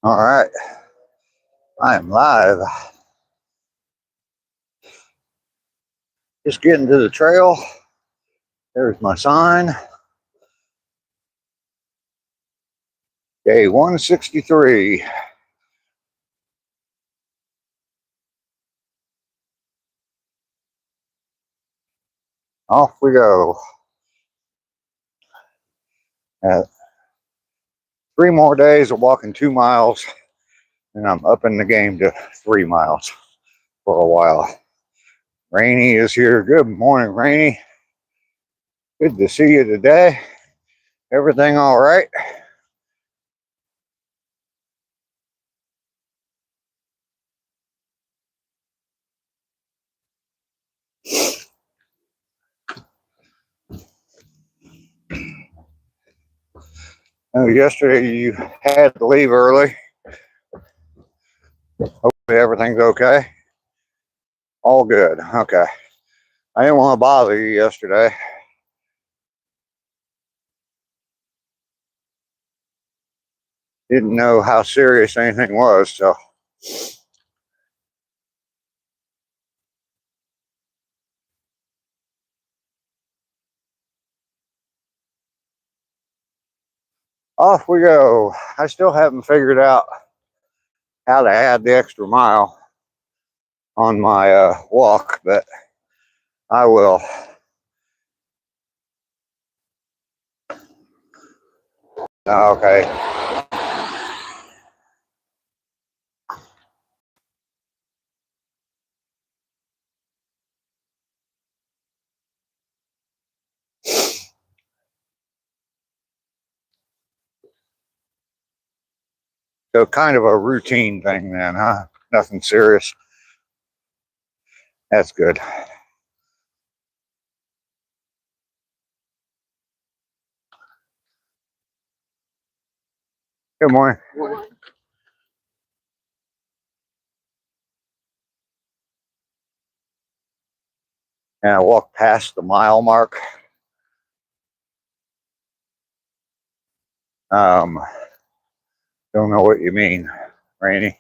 All right, I am live. Just getting to the trail. There's my sign. Day 163. Off we go. 3 more days of walking 2 miles, and I'm upping the game to 3 miles for a while. Rainy is here. Good morning, Rainy. Good to see you today. Everything all right? Oh, yesterday you had to leave early. Hopefully everything's okay. All good. Okay. I didn't want to bother you yesterday. Didn't know how serious anything was, so off we go. I still haven't figured out how to add the extra mile on my walk, but I will. Okay. So kind of a routine thing then, huh? Nothing serious. That's good. Good morning. And I walked past the mile mark. Don't know what you mean, Rainy.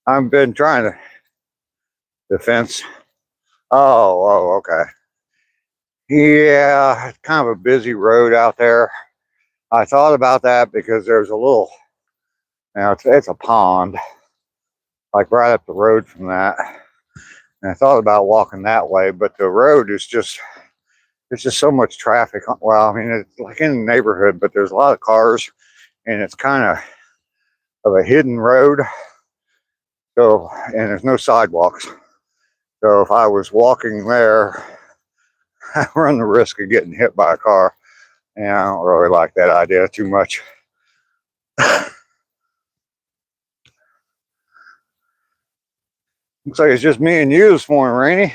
I've been trying to defense. Okay. Yeah, it's kind of a busy road out there. I thought about that because there's a little, it's a pond, like right up the road from that. And I thought about walking that way, but the road is just, there's just so much traffic. Well, I mean, it's like in the neighborhood, but there's a lot of cars and it's kind of a hidden road. So, and there's no sidewalks. So if I was walking there, I run the risk of getting hit by a car. And I don't really like that idea too much. Looks like it's just me and you this morning, Rainy.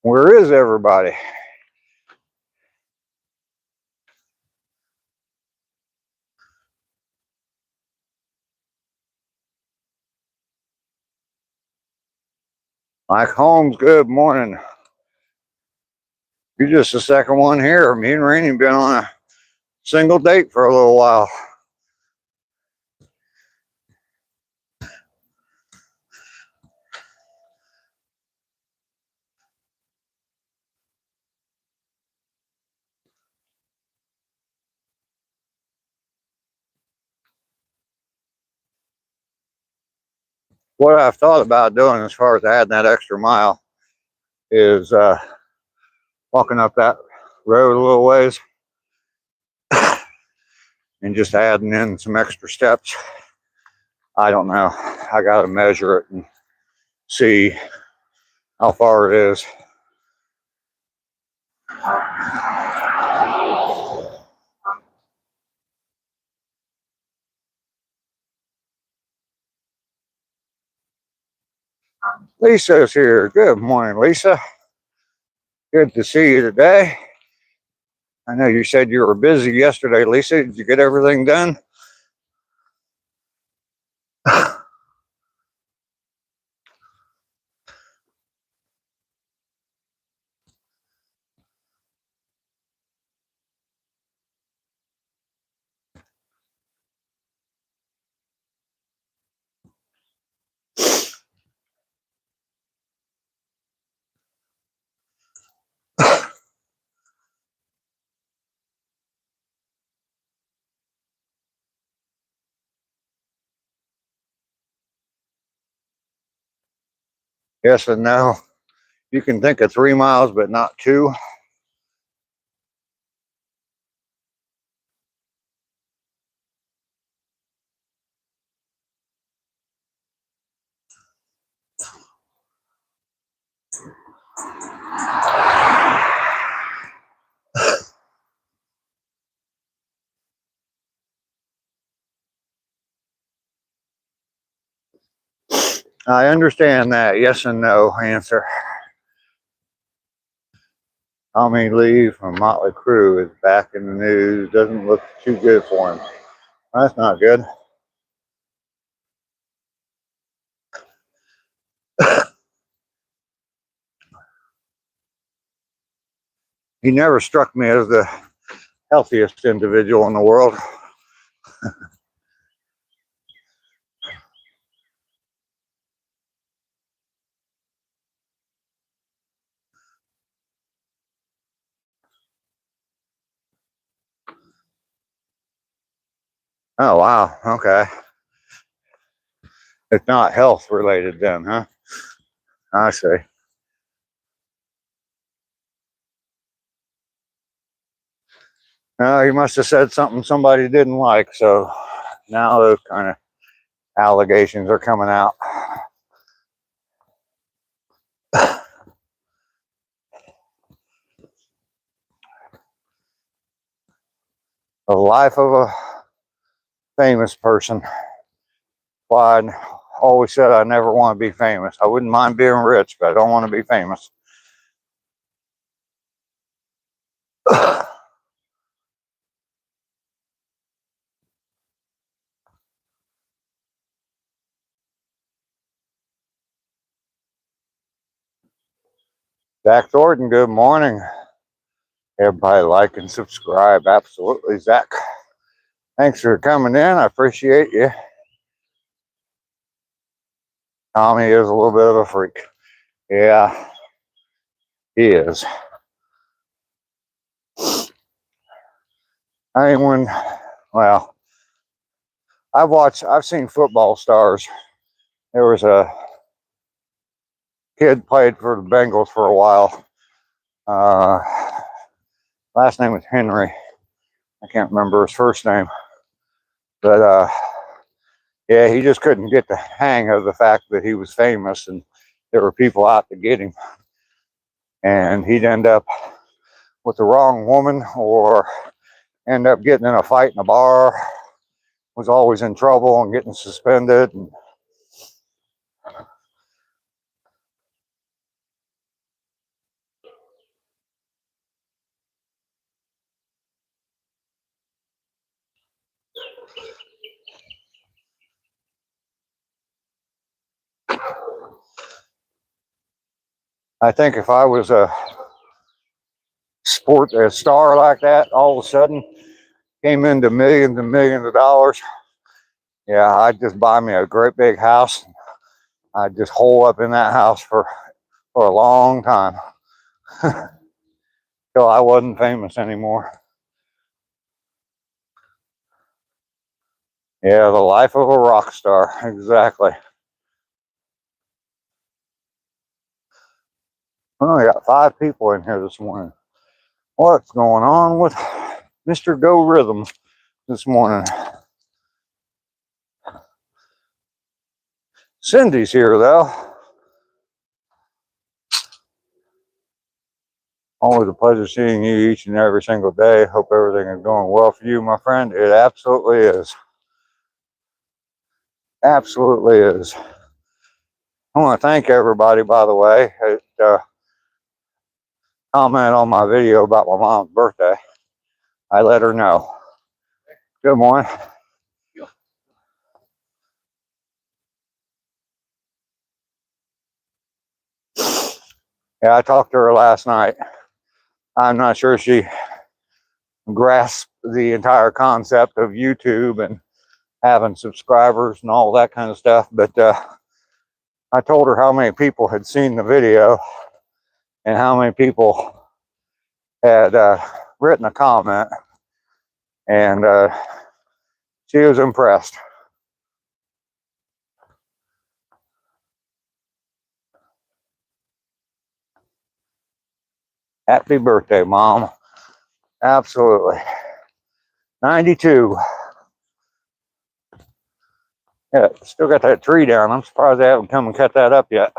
Where is everybody? Mike Holmes, good morning. You're just the second one here. Me and Rainy have been on a single date for a little while. What I've thought about doing as far as adding that extra mile is walking up that road a little ways and just adding in some extra steps. I don't know. I got to measure it and see how far it is. Lisa's here. Good morning, Lisa. Good to see you today. I know you said you were busy yesterday, Lisa. Did you get everything done? Yes and no. You can think of 3 miles, but not 2. I understand that yes and no answer. Tommy Lee from Motley Crue is back in the news. Doesn't look too good for him. That's not good. He never struck me as the healthiest individual in the world. Oh, wow. Okay. It's not health related then, huh? I see. He must have said something somebody didn't like, so now those kind of allegations are coming out. The life of a famous person. Why I always said I never want to be famous. I wouldn't mind being rich, but I don't want to be famous. Zach Thornton, good morning. Everybody like and subscribe. Absolutely, Zach. Thanks for coming in. I appreciate you. Tommy is a little bit of a freak. Yeah, he is. I mean, well, I've seen football stars. There was a kid played for the Bengals for a while. Last name was Henry. I can't remember his first name. But yeah, he just couldn't get the hang of the fact that he was famous and there were people out to get him. And he'd end up with the wrong woman or end up getting in a fight in a bar, was always in trouble and getting suspended. And I think if I was a star like that, all of a sudden came into millions and millions of dollars, yeah, I'd just buy me a great big house. I'd just hole up in that house for a long time till I wasn't famous anymore. Yeah, the life of a rock star, exactly. Oh, I got 5 people in here this morning. What's going on with Mr. Go Rhythm this morning? Cindy's here though. Always a pleasure seeing you each and every single day. Hope everything is going well for you, my friend. It absolutely is. Absolutely is. I want to thank everybody, by the way, that comment on my video about my mom's birthday. I let her know. Good morning. Yeah, I talked to her last night. I'm not sure she grasped the entire concept of YouTube and having subscribers and all that kind of stuff, but I told her how many people had seen the video and how many people had written a comment, and she was impressed. Happy birthday, Mom. Absolutely. 92. Yeah, still got that tree down. I'm surprised they haven't come and cut that up yet.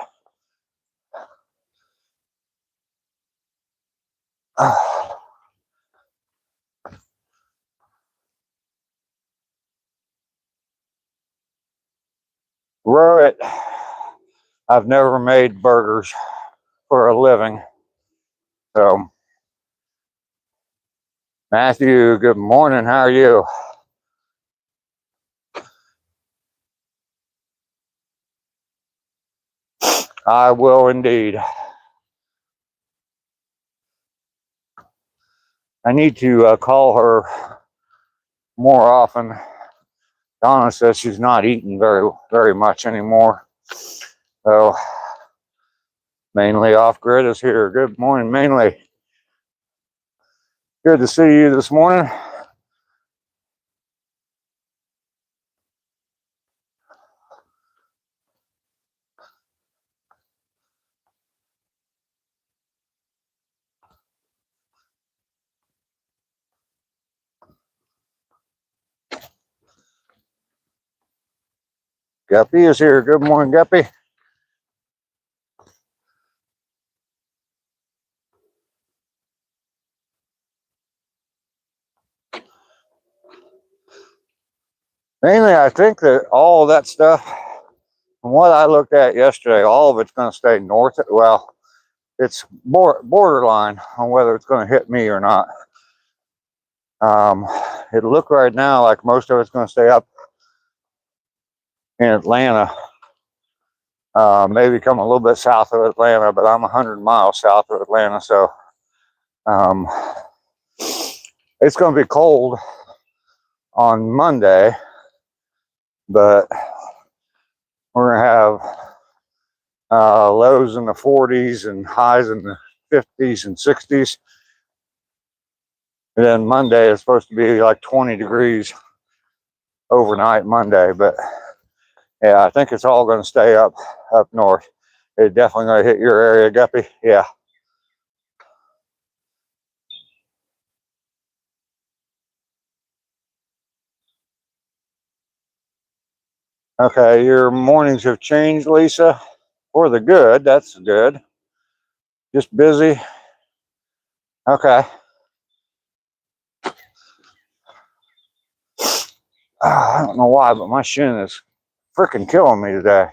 Row it. I've never made burgers for a living. So, Matthew, good morning. How are you? I will indeed. I need to call her more often. Donna says she's not eating very much anymore. So, Mainly Off Grid is here. Good morning, Mainly. Good to see you this morning. Guppy is here. Good morning, Guppy. Mainly, I think that all of that stuff, from what I looked at yesterday, all of it's going to stay north. Well, it's borderline on whether it's going to hit me or not. It looked right now like most of it's going to stay up in Atlanta. Maybe come a little bit south of Atlanta, but I'm 100 miles south of Atlanta, so it's going to be cold on Monday, but we're going to have lows in the 40s and highs in the 50s and 60s. And then Monday is supposed to be like 20 degrees overnight Monday, but yeah, I think it's all going to stay up north. It's definitely going to hit your area, Guppy. Yeah. Okay, your mornings have changed, Lisa, for the good. That's good. Just busy. Okay. I don't know why, but my shin is freaking killing me today.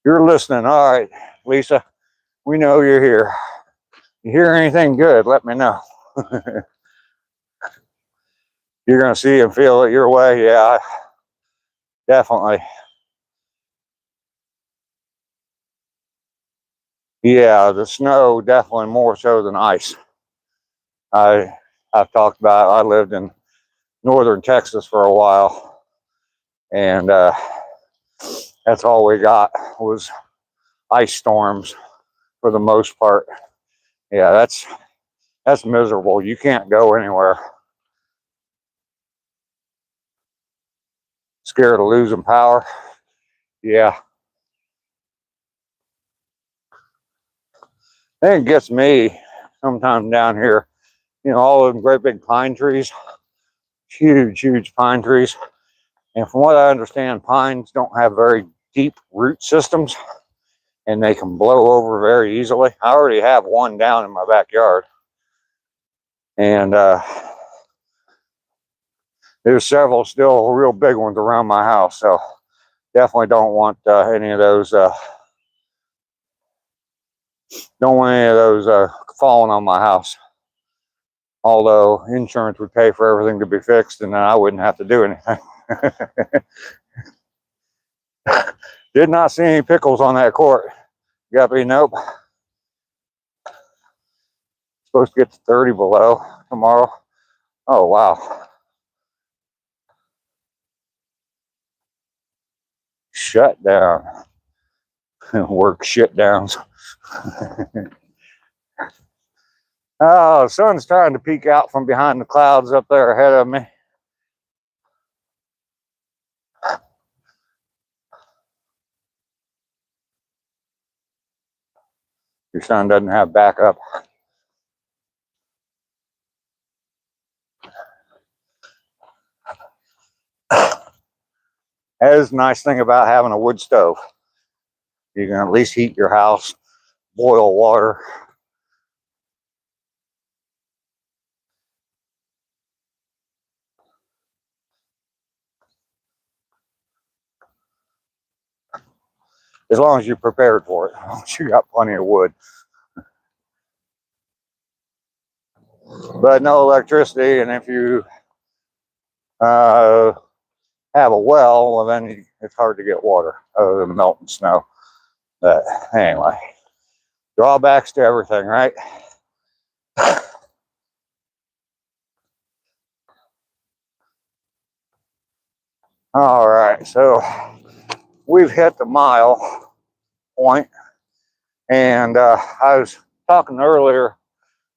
You're listening. All right, Lisa, we know you're here. You hear anything good, let me know. You're going to see and feel it your way. Yeah, definitely. Yeah, the snow definitely more so than ice. I've talked about it. I lived in northern Texas for a while, and that's all we got was ice storms for the most part. Yeah, that's miserable. You can't go anywhere. Scared of losing power. Yeah. I think it gets me sometime down here. You know, all of them great big pine trees, huge pine trees. And from what I understand, pines don't have very deep root systems and they can blow over very easily. I already have one down in my backyard. And there's several still real big ones around my house. So definitely don't want any of those falling on my house. Although insurance would pay for everything to be fixed and then I wouldn't have to do anything. Did not see any pickles on that court. Guppy, nope. Supposed to get to 30 below tomorrow. Oh, wow. Shut down. Work shit downs. Oh, the sun's trying to peek out from behind the clouds up there ahead of me. Your son doesn't have backup. That is a nice thing about having a wood stove. You can at least heat your house, boil water. As long as you're prepared for it. As long as you got plenty of wood. But no electricity, and if you have a well then it's hard to get water other than melting snow. But anyway, drawbacks to everything, right? All right, so we've hit the mile point, and I was talking earlier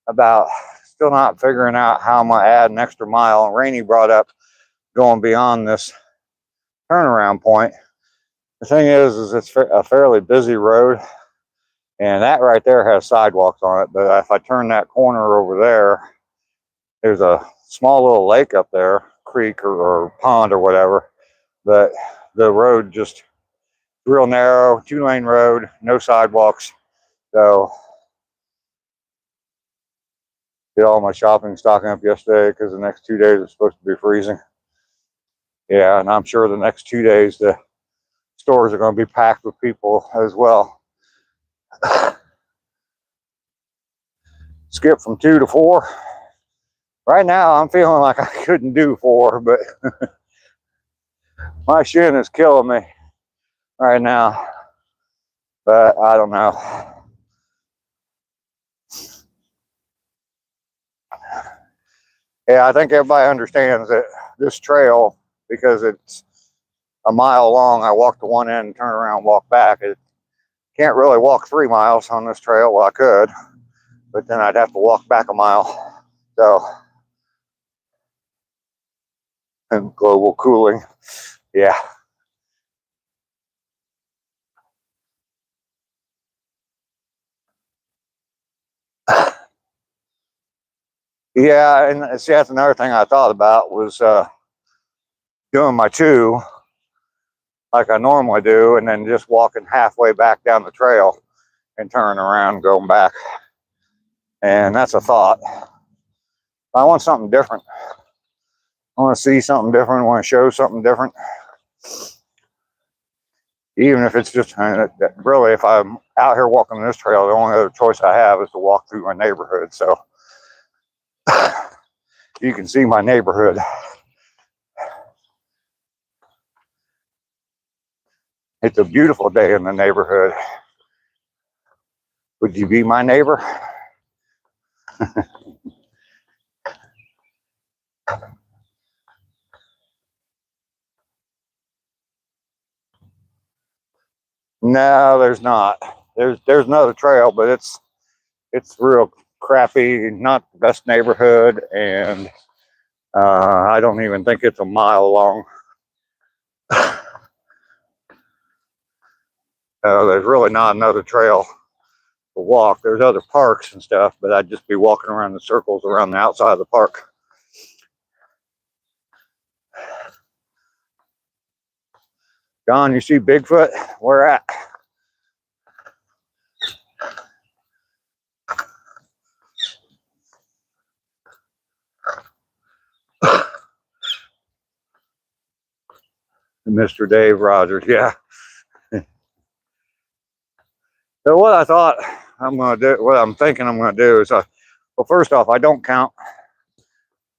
about still not figuring out how I'm gonna add an extra mile, and Rainey brought up going beyond this turnaround point. The thing is it's a fairly busy road, and that right there has sidewalks on it, but if I turn that corner over there, there's a small little lake up there, creek or pond or whatever, but the road just real narrow, 2-lane road, no sidewalks. So did all my shopping, stocking up yesterday because the next 2 days are supposed to be freezing. Yeah, and I'm sure the next 2 days the stores are going to be packed with people as well. Skip from 2 to 4. Right now I'm feeling like I couldn't do 4, but my shin is killing me right now. But I don't know. Yeah, I think everybody understands that this trail, because it's a mile long, I walk to one end, turn around, walk back. It can't really walk 3 miles on this trail. Well, I could, but then I'd have to walk back a mile. So, and global cooling, yeah. Yeah, and see, that's another thing I thought about was doing my 2 like I normally do, and then just walking halfway back down the trail and turning around and going back. And that's a thought. I want something different. I want to see something different. I want to show something different. Even if it's just really, if I'm out here walking this trail, the only other choice I have is to walk through my neighborhood. So you can see my neighborhood. It's a beautiful day in the neighborhood. Would you be my neighbor? No, there's not. There's another trail, but it's real crappy, not the best neighborhood, and I don't even think it's a mile long. There's really not another trail to walk. There's other parks and stuff, but I'd just be walking around in circles around the outside of the park. John, you see Bigfoot? Where at? Mr. Dave Rogers, yeah. So what I thought I'm going to do, what I'm thinking I'm going to do is, well, first off, I don't count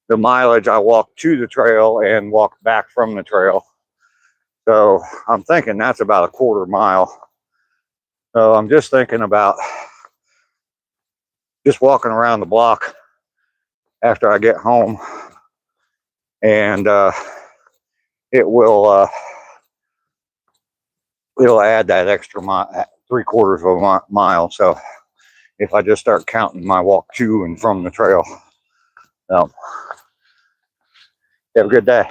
the mileage I walk to the trail and walk back from the trail. So I'm thinking that's about a 1/4 mile. So I'm just thinking about just walking around the block after I get home, and it will it'll add that extra mile, 3/4 of a mile. So if I just start counting my walk to and from the trail. So have a good day.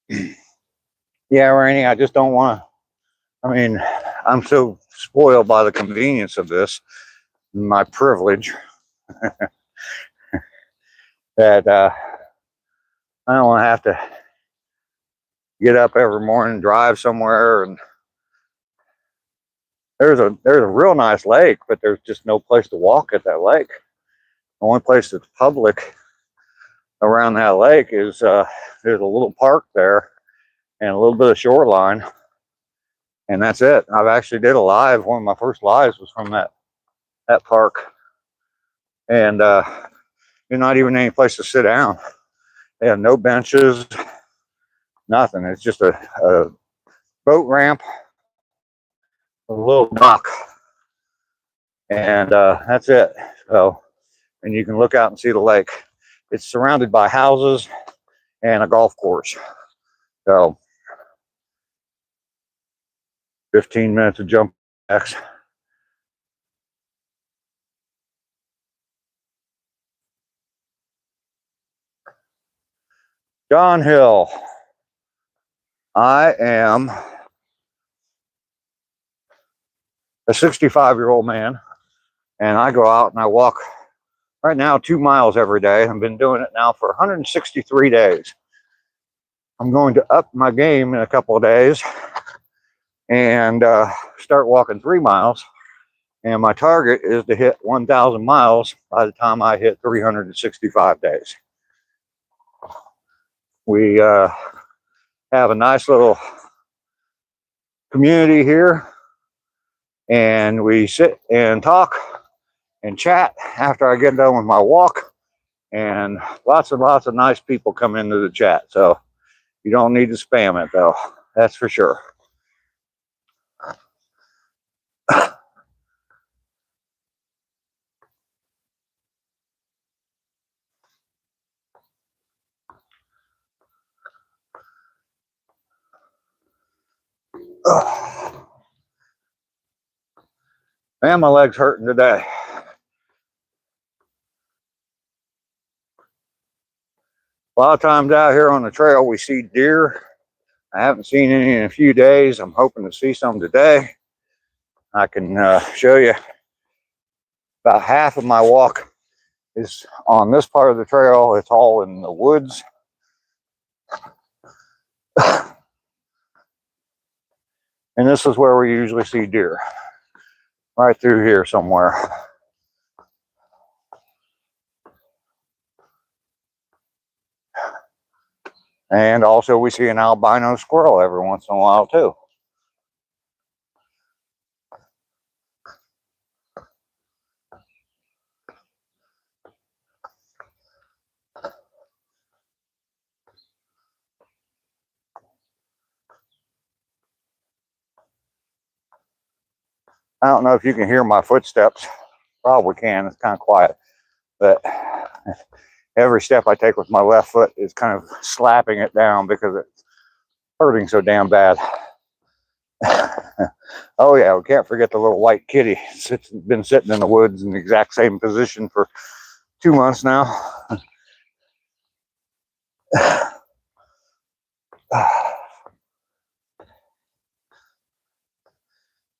Yeah, Rainey, I just don't want to. I mean, I'm so spoiled by the convenience of this, my privilege, that I don't want to have to get up every morning, drive somewhere, and there's a real nice lake, but there's just no place to walk at that lake. The only place that's public around that lake is there's a little park there and a little bit of shoreline, and that's it. I've actually did a live. One of my first lives was from that park, and there's not even any place to sit down. They have no benches, nothing. It's just a boat ramp, a little dock, and that's it. So, and you can look out and see the lake. It's surrounded by houses and a golf course. So 15 minutes of jump jacks. John Hill. I am a 65-year-old man, and I go out and I walk right now 2 miles every day. I've been doing it now for 163 days. I'm going to up my game in a couple of days and start walking 3 miles. And my target is to hit 1,000 miles by the time I hit 365 days. We have a nice little community here, and we sit and talk and chat after I get done with my walk, and lots and lots of nice people come into the chat. So you don't need to spam it, though, that's for sure. Man, my leg's hurting today. A lot of times out here on the trail we see deer. I haven't seen any in a few days. I'm hoping to see some today. I can show you about half of my walk is on this part of the trail. It's all in the woods. And this is where we usually see deer, right through here somewhere. And also we see an albino squirrel every once in a while too. I don't know if you can hear my footsteps. Probably can. It's kind of quiet. But every step I take with my left foot is kind of slapping it down because it's hurting so damn bad. Oh yeah, we can't forget the little white kitty. It's been sitting in the woods in the exact same position for 2 months now.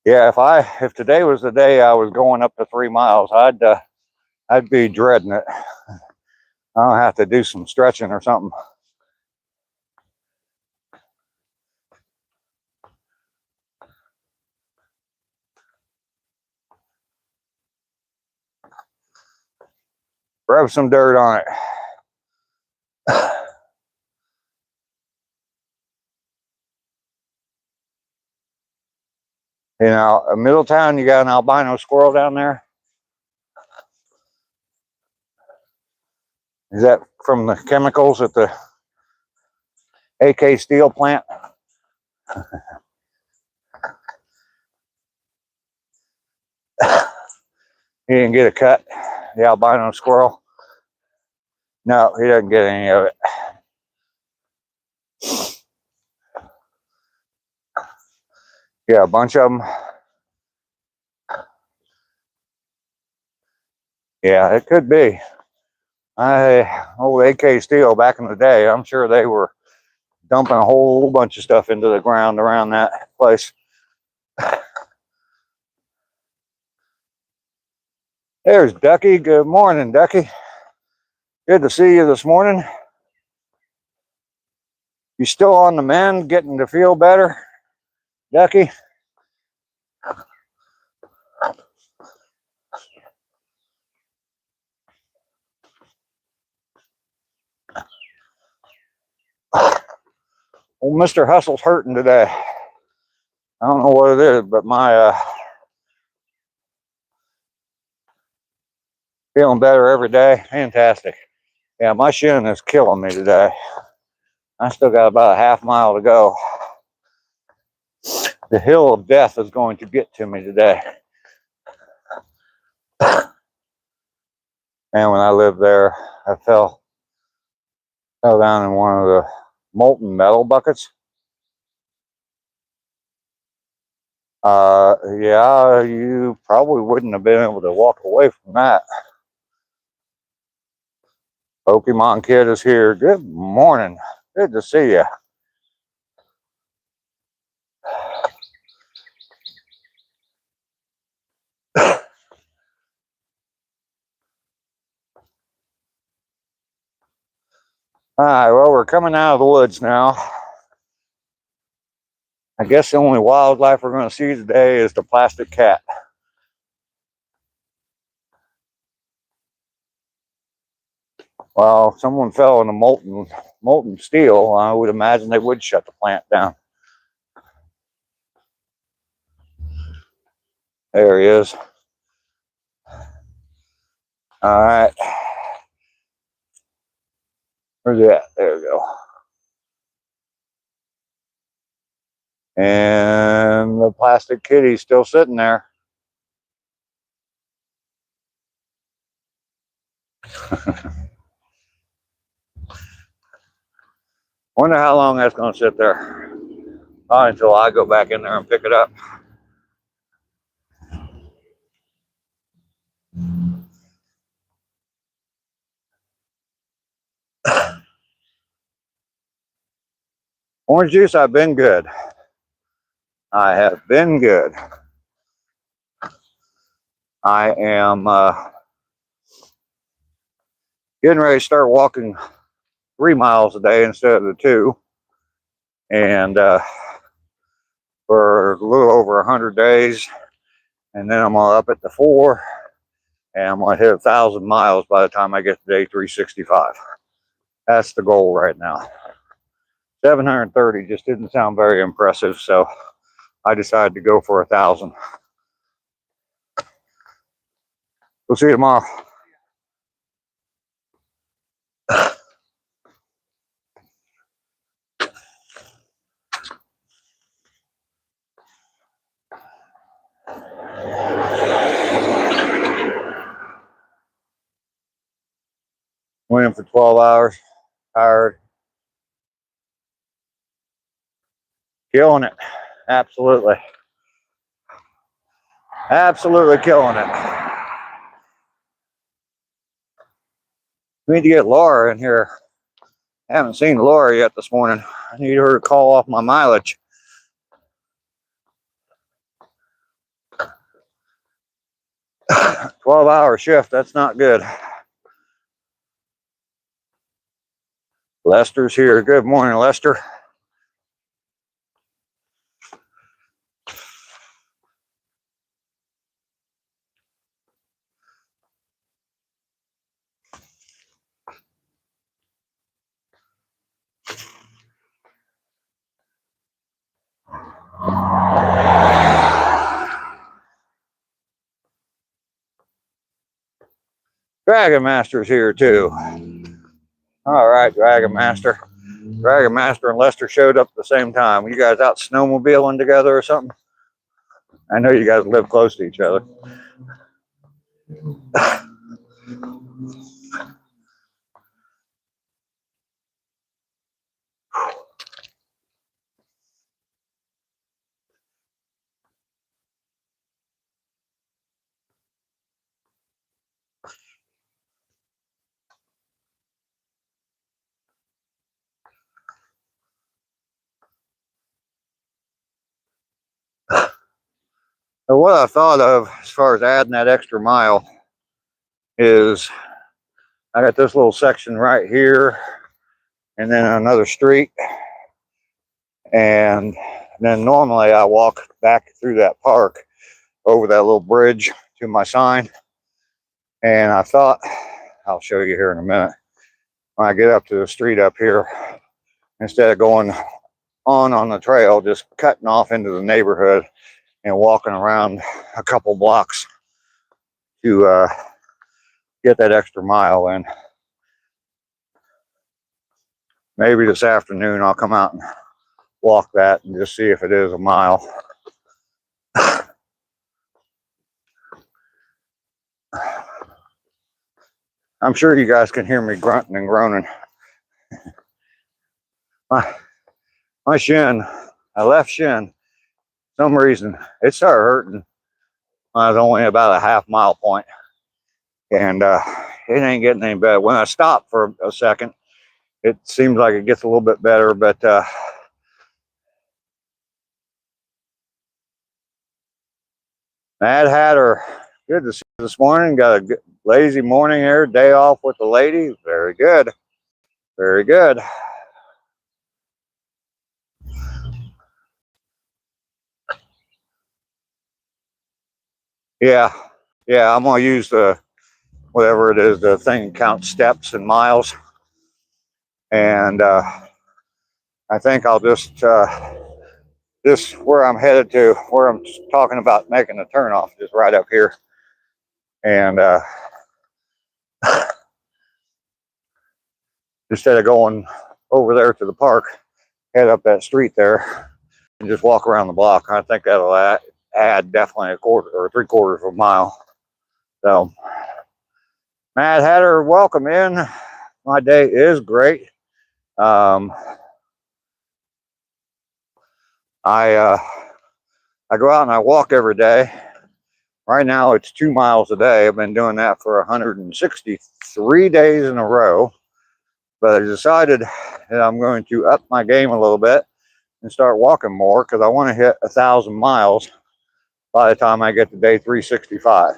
Yeah, if today was the day I was going up to 3 miles, I'd be dreading it. I'll have to do some stretching or something. Rub some dirt on it. You know, in Middletown, you got an albino squirrel down there. Is that from the chemicals at the AK steel plant? He didn't get a cut, the albino squirrel. No, he doesn't get any of it. Yeah, a bunch of them. Yeah, it could be. Old AK steel back in the day, I'm sure they were dumping a whole bunch of stuff into the ground around that place. There's Ducky. Good morning, Ducky. Good to see you this morning. You still on the mend, getting to feel better, Ducky? Well, Mr. Hustle's hurting today. I don't know what it is, but my feeling better every day. Fantastic. Yeah, my shin is killing me today. I still got about a half mile to go. The hill of death is going to get to me today. And when I lived there, I fell down in one of the molten metal buckets. Yeah, you probably wouldn't have been able to walk away from that. Pokemon Kid is here. Good morning. Good to see you. All right, well, we're coming out of the woods now. I guess the only wildlife we're going to see today is the plastic cat. Well, if someone fell in a molten steel, I would imagine they would shut the plant down. There he is. All right. Where's he at? There we go. And the plastic kitty's still sitting there. Wonder how long that's going to sit there. Until I go back in there and pick it up. Orange juice, I've been good. I have been good. I am getting ready to start walking 3 miles a day instead of the 2. And for a little over 100 days. And then I'm going to up it to 4. And I'm going to hit 1,000 miles by the time I get to day 365. That's the goal right now. 730 just didn't sound very impressive, so I decided to go for 1,000. We'll see you tomorrow. Went in for 12 hours, tired. Killing it. Absolutely. Absolutely killing it. We need to get Laura in here. I haven't seen Laura yet this morning. I need her to call off my mileage. "12-hour shift, that's not good." Lester's here. Good morning, Lester. Dragon Master's here too. All right, Dragon Master. Dragon Master and Lester showed up at the same time. You guys out snowmobiling together or something? I know you guys live close to each other. So what I thought of as far as adding that extra mile is I got this little section right here and then another street. And then normally I walk back through that park over that little bridge to my sign. And I thought, I'll show you here in a minute, when I get up to the street up here, instead of going on the trail, just cutting off into the neighborhood and walking around a couple blocks to get that extra mile in. Maybe this afternoon I'll come out and walk that and just see if it is a mile. I'm sure you guys can hear me grunting and groaning. My shin, my left shin, some reason, it started hurting when I was only about a half-mile point. And it ain't getting any better. When I stop for a second, it seems like it gets a little bit better, but Mad Hatter, good to see you this morning. Got a good, lazy morning here, day off with the lady. Very good. Very good. Yeah, I'm gonna use the whatever it is, the thing counts steps and miles, and I think I'll just this where I'm headed to, where I'm talking about making a turn off, just right up here, and instead of going over there to the park, head up that street there and just walk around the block. I think that'll add definitely a quarter or 3/4 of a mile. So, Mad Hatter, welcome in. My day is great. I go out and I walk every day. Right now it's 2 miles a day. I've been doing that for 163 days in a row. But I decided that I'm going to up my game a little bit and start walking more because I want to hit 1,000 miles by the time I get to day 365.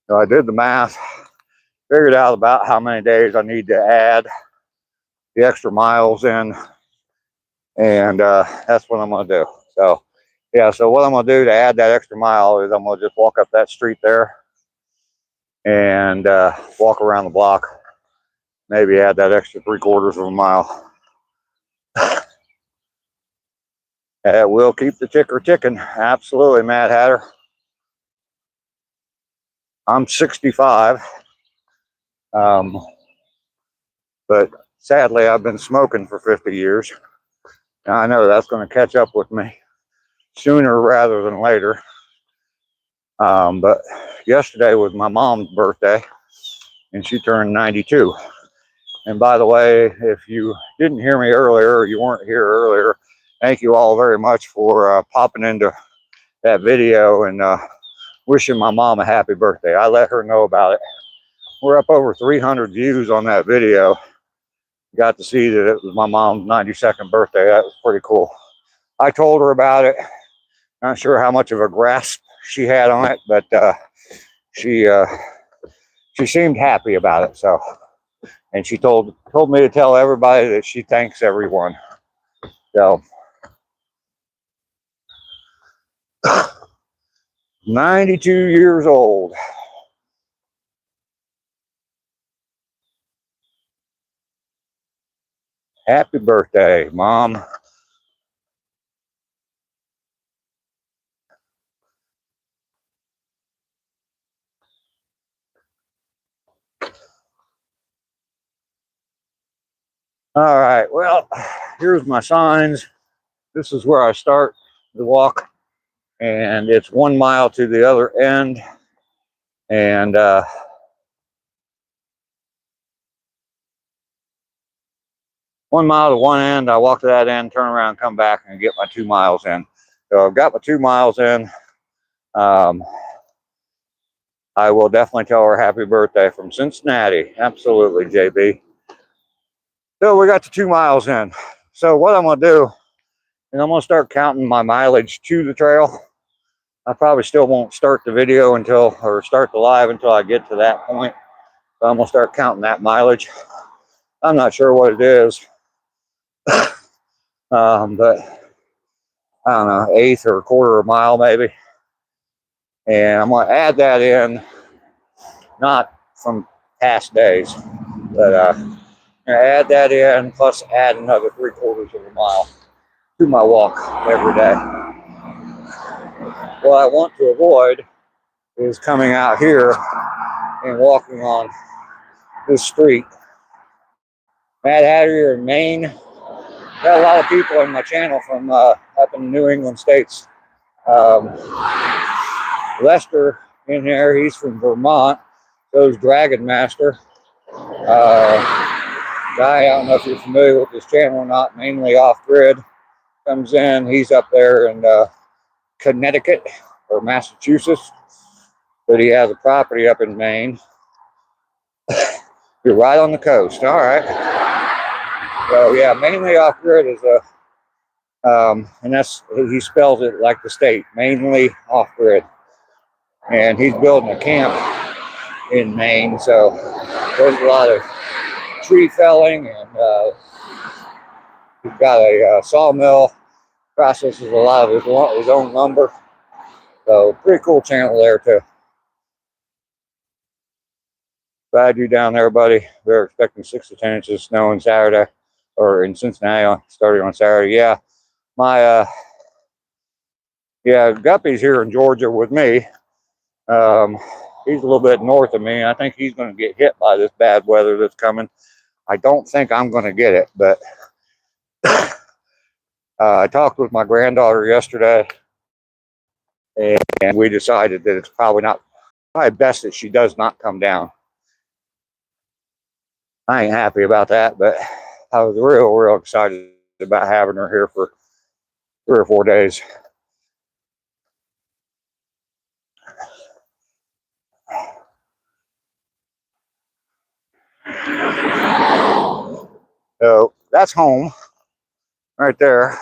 So I did the math, figured out about how many days I need to add the extra miles in, and that's what I'm going to do. So yeah, so what I'm going to do to add that extra mile is I'm going to just walk up that street there and walk around the block, maybe add that extra 3/4 of a mile. It will keep the ticker ticking. Absolutely, Mad Hatter. I'm 65, but sadly I've been smoking for 50 years. Now, I know that's going to catch up with me sooner rather than later. But yesterday was my mom's birthday, and she turned 92. And by the way, if you didn't hear me earlier, or you weren't here earlier, thank you all very much for popping into that video and wishing my mom a happy birthday. I let her know about it. We're up over 300 views on that video. Got to see that it was my mom's 92nd birthday. That was pretty cool. I told her about it. Not sure how much of a grasp she had on it, but she seemed happy about it. So, and she told me to tell everybody that she thanks everyone. So, 92 years old. Happy birthday, Mom. All right, well, here's my signs. This is where I start the walk, and it's 1 mile to the other end. And 1 mile to one end, I walk to that end, turn around, come back, and get my 2 miles in. So I've got my 2 miles in. I will definitely tell her happy birthday from Cincinnati. Absolutely, JB. So we got the 2 miles in. So what I'm going to do is I'm going to start counting my mileage to the trail. I probably still won't start the video or start the live until I get to that point. So I'm gonna start counting that mileage. I'm not sure what it is, but I don't know, eighth or a quarter of a mile maybe. And I'm gonna add that in, not from past days, but add that in plus add another 3/4 of a mile to my walk every day. What I want to avoid is coming out here and walking on this street. Mad Hatter here in Maine. Got a lot of people on my channel from up in the New England states. Lester in there, he's from Vermont. So is Dragon Master. Guy, I don't know if you're familiar with his channel or not, mainly off grid. Comes in, he's up there in Connecticut or Massachusetts, but he has a property up in Maine. You're right on the coast. All right. So yeah, mainly off grid is and that's, he spells it like the state, mainly off grid. And he's building a camp in Maine, so there's a lot of tree felling, and he's got a sawmill, processes a lot of his own lumber. So pretty cool channel there too. Glad you down there, buddy. We're expecting 6 to 10 inches of snow on Saturday, or in Cincinnati, starting on Saturday. Yeah, my Guppy's here in Georgia with me. He's a little bit north of me. I think he's going to get hit by this bad weather that's coming. I don't think I'm going to get it, but I talked with my granddaughter yesterday, and we decided that it's probably best that she does not come down. I ain't happy about that, but I was real excited about having her here for 3 or 4 days. So that's home right there.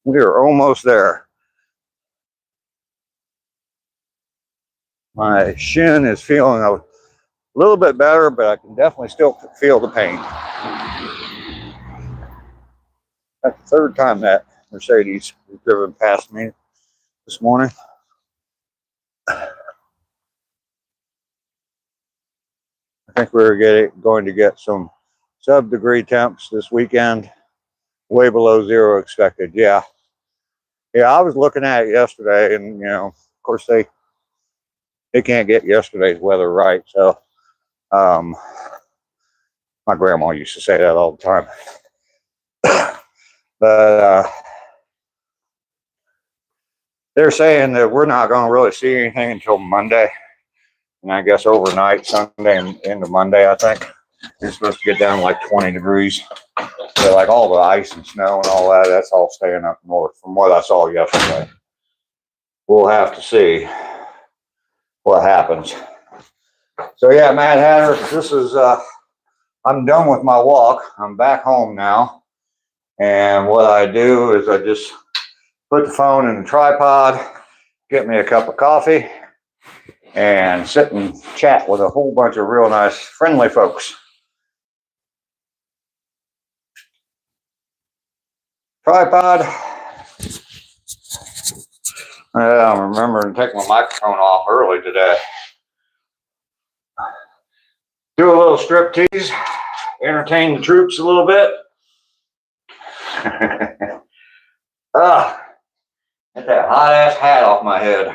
We are almost there. My shin is feeling a little bit better, but I can definitely still feel the pain. That's the 3rd time that Mercedes has driven past me this morning. I think we're going to get some sub-degree temps this weekend, way below 0 expected. Yeah, I was looking at it yesterday, and of course they can't get yesterday's weather right. So, my grandma used to say that all the time. But they're saying that we're not going to really see anything until Monday, and I guess overnight, Sunday and into Monday, I think it's supposed to get down to like 20 degrees. So like all the ice and snow and all that, that's all staying up north from what I saw yesterday. We'll have to see what happens. So yeah, Mad Hatter, this is I'm done with my walk. I'm back home now, and what I do is I just put the phone in the tripod, get me a cup of coffee, and sit and chat with a whole bunch of real nice, friendly folks. Tripod. I'm remembering to take my microphone off early today. Do a little striptease, entertain the troops a little bit. Get that hot ass hat off my head.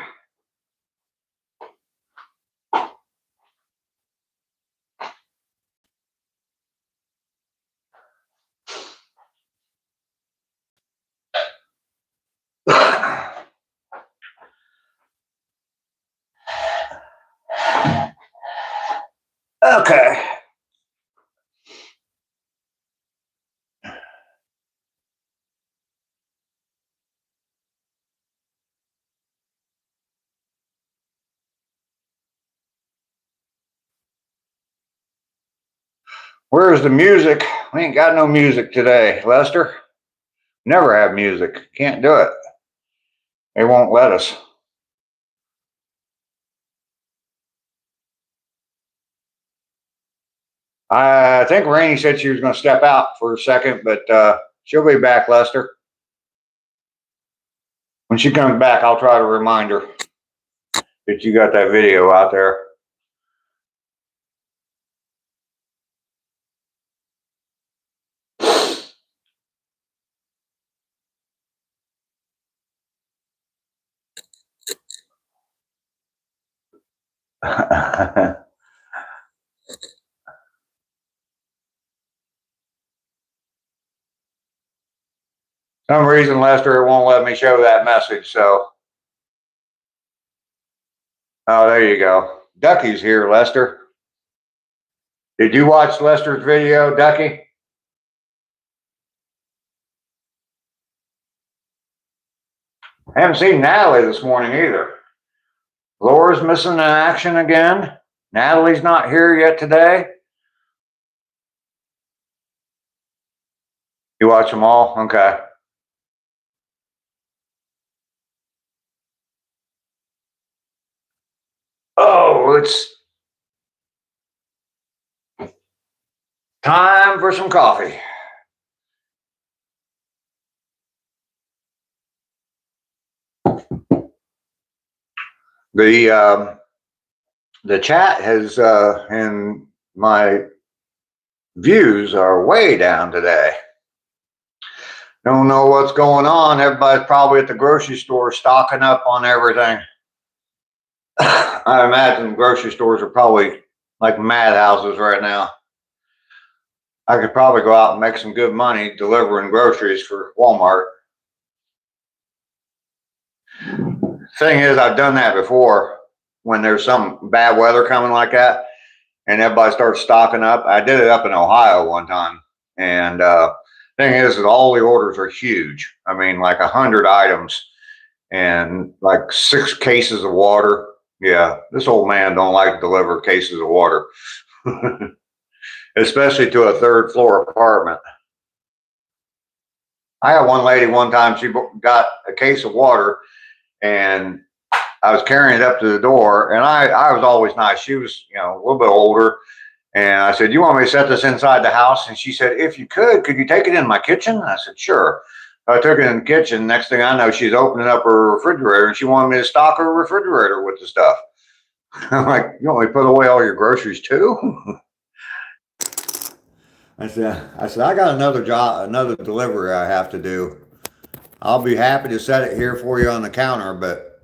Okay. Where's the music? We ain't got no music today, Lester. Never have music. Can't do it. They won't let us. I think Rainey said she was going to step out for a second, but she'll be back, Lester. When she comes back, I'll try to remind her that you got that video out there. Some reason, Lester, it won't let me show that message, so. Oh, there you go. Ducky's here, Lester. Did you watch Lester's video, Ducky? I haven't seen Natalie this morning either. Laura's missing in action again. Natalie's not here yet today. You watch them all? Okay. Oh, it's time for some coffee. The chat has and my views are way down today. Don't know what's going on. Everybody's probably at the grocery store stocking up on everything. I imagine grocery stores are probably like madhouses right now. I could probably go out and make some good money delivering groceries for Walmart. Thing is, I've done that before when there's some bad weather coming like that and everybody starts stocking up. I did it up in Ohio one time. And thing is that all the orders are huge. I mean, like 100 items and like 6 cases of water. Yeah, this old man don't like to deliver cases of water, especially to a 3rd floor apartment. I had one lady one time, she got a case of water and I was carrying it up to the door, and I was always nice. She was, you know, a little bit older. And I said, you want me to set this inside the house? And she said, if you could you take it in my kitchen? And I said, sure. I took it in the kitchen. Next thing I know, she's opening up her refrigerator and she wanted me to stock her refrigerator with the stuff. I'm like, you want me to put away all your groceries too? I said, I got another job, another delivery I have to do. I'll be happy to set it here for you on the counter, but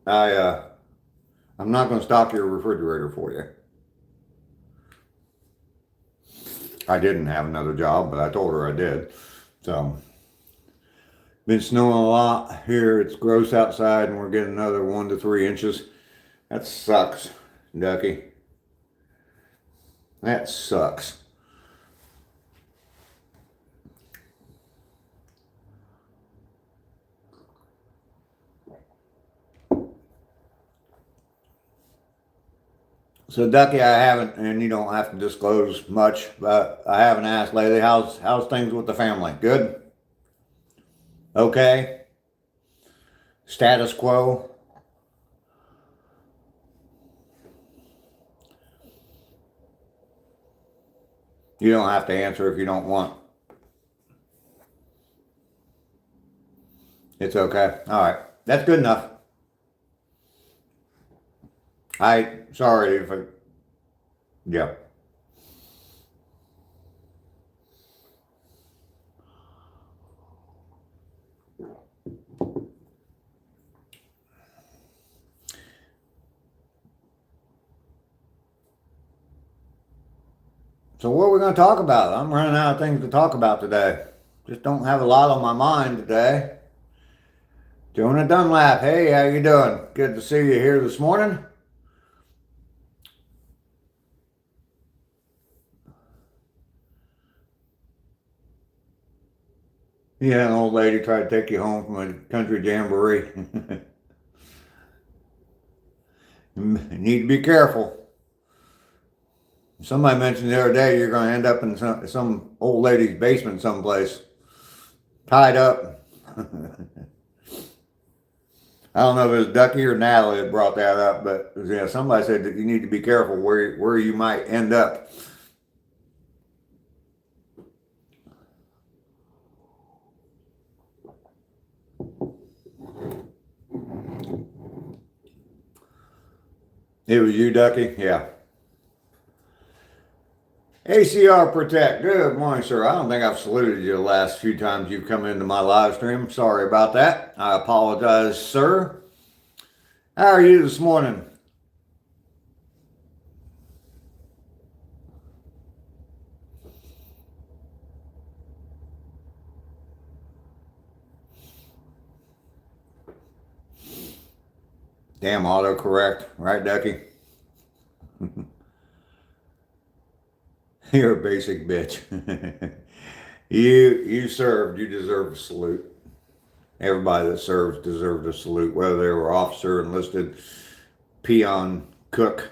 I'm not going to stock your refrigerator for you. I didn't have another job, but I told her I did. So, been snowing a lot here. It's gross outside, and we're getting another 1 to 3 inches. That sucks, Ducky. That sucks. So, Ducky, I haven't, and you don't have to disclose much, but I haven't asked lately. How's things with the family? Good? Okay? Status quo? You don't have to answer if you don't want. It's okay. All right. That's good enough. Sorry if I, yeah. So what are we going to talk about? I'm running out of things to talk about today. Just don't have a lot on my mind today. Jonah Dunlap, hey, how you doing? Good to see you here this morning. Yeah, an old lady tried to take you home from a country jamboree. You need to be careful. Somebody mentioned the other day you're going to end up in some old lady's basement someplace, tied up. I don't know if it was Ducky or Natalie that brought that up, but yeah, somebody said that you need to be careful where you might end up. It was you, Ducky? Yeah. ACR Protect. Good morning, sir. I don't think I've saluted you the last few times you've come into my live stream. Sorry about that. I apologize, sir. How are you this morning? Damn autocorrect. Right, Ducky? You're a basic bitch. You served. You deserve a salute. Everybody that serves deserved a salute, whether they were officer, enlisted, peon, cook.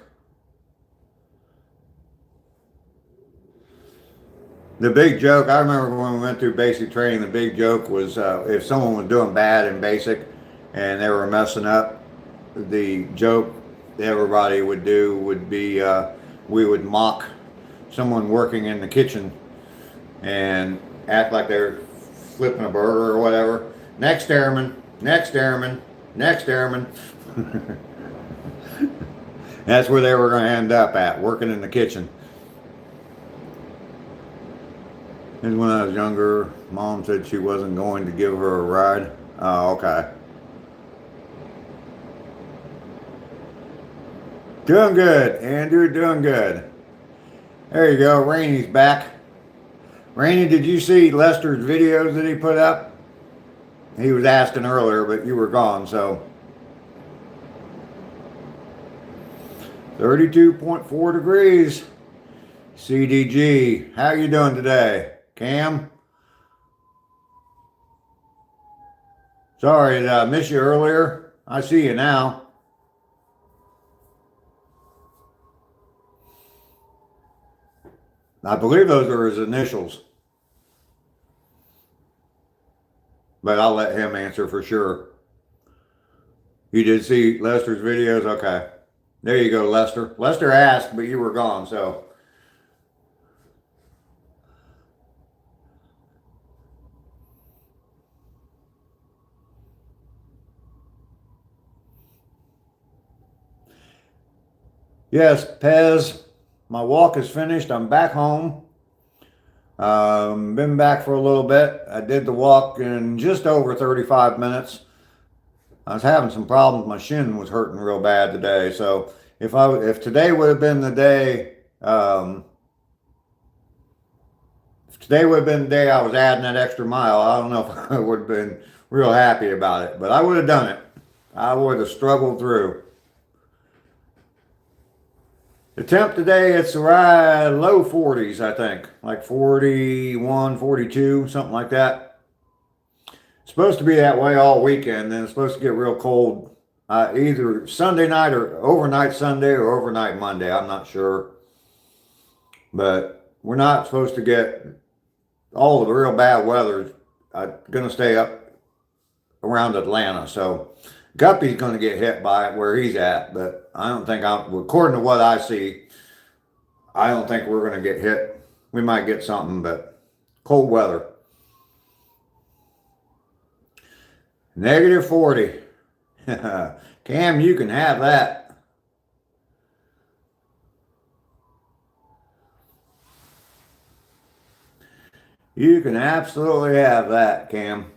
The big joke, I remember when we went through basic training, the big joke was if someone was doing bad in basic and they were messing up, the joke everybody would do would be we would mock someone working in the kitchen and act like they're flipping a burger or whatever. Next airman, next airman, next airman. That's where they were going to end up at, working in the kitchen. And when I was younger, Mom said she wasn't going to give her a ride. Oh, okay. Doing good, Andrew, doing good. There you go, Rainy's back. Rainy, did you see Lester's videos that he put up? He was asking earlier, but you were gone, so. 32.4 degrees. CDG, how you doing today? Cam? Sorry, did I miss you earlier? I see you now. I believe those are his initials. But I'll let him answer for sure. You did see Lester's videos? Okay. There you go, Lester. Lester asked, but you were gone, so. Yes, Pez, my walk is finished. I'm back home. Been back for a little bit. I did the walk in just over 35 minutes. I was having some problems. My shin was hurting real bad today. So if today would have been the day, if today would have been the day I was adding that extra mile, I don't know if I would have been real happy about it, but I would have done it. I would have struggled through. The temp today, it's right low 40s, I think. Like 41, 42, something like that. It's supposed to be that way all weekend, then it's supposed to get real cold either Sunday night or overnight Sunday or overnight Monday. I'm not sure. But we're not supposed to get all the real bad weather. Going to stay up around Atlanta. So Guppy's going to get hit by it where he's at, but I don't think according to what I see, I don't think we're going to get hit. We might get something, but cold weather. Negative 40. Cam, you can have that. You can absolutely have that, Cam.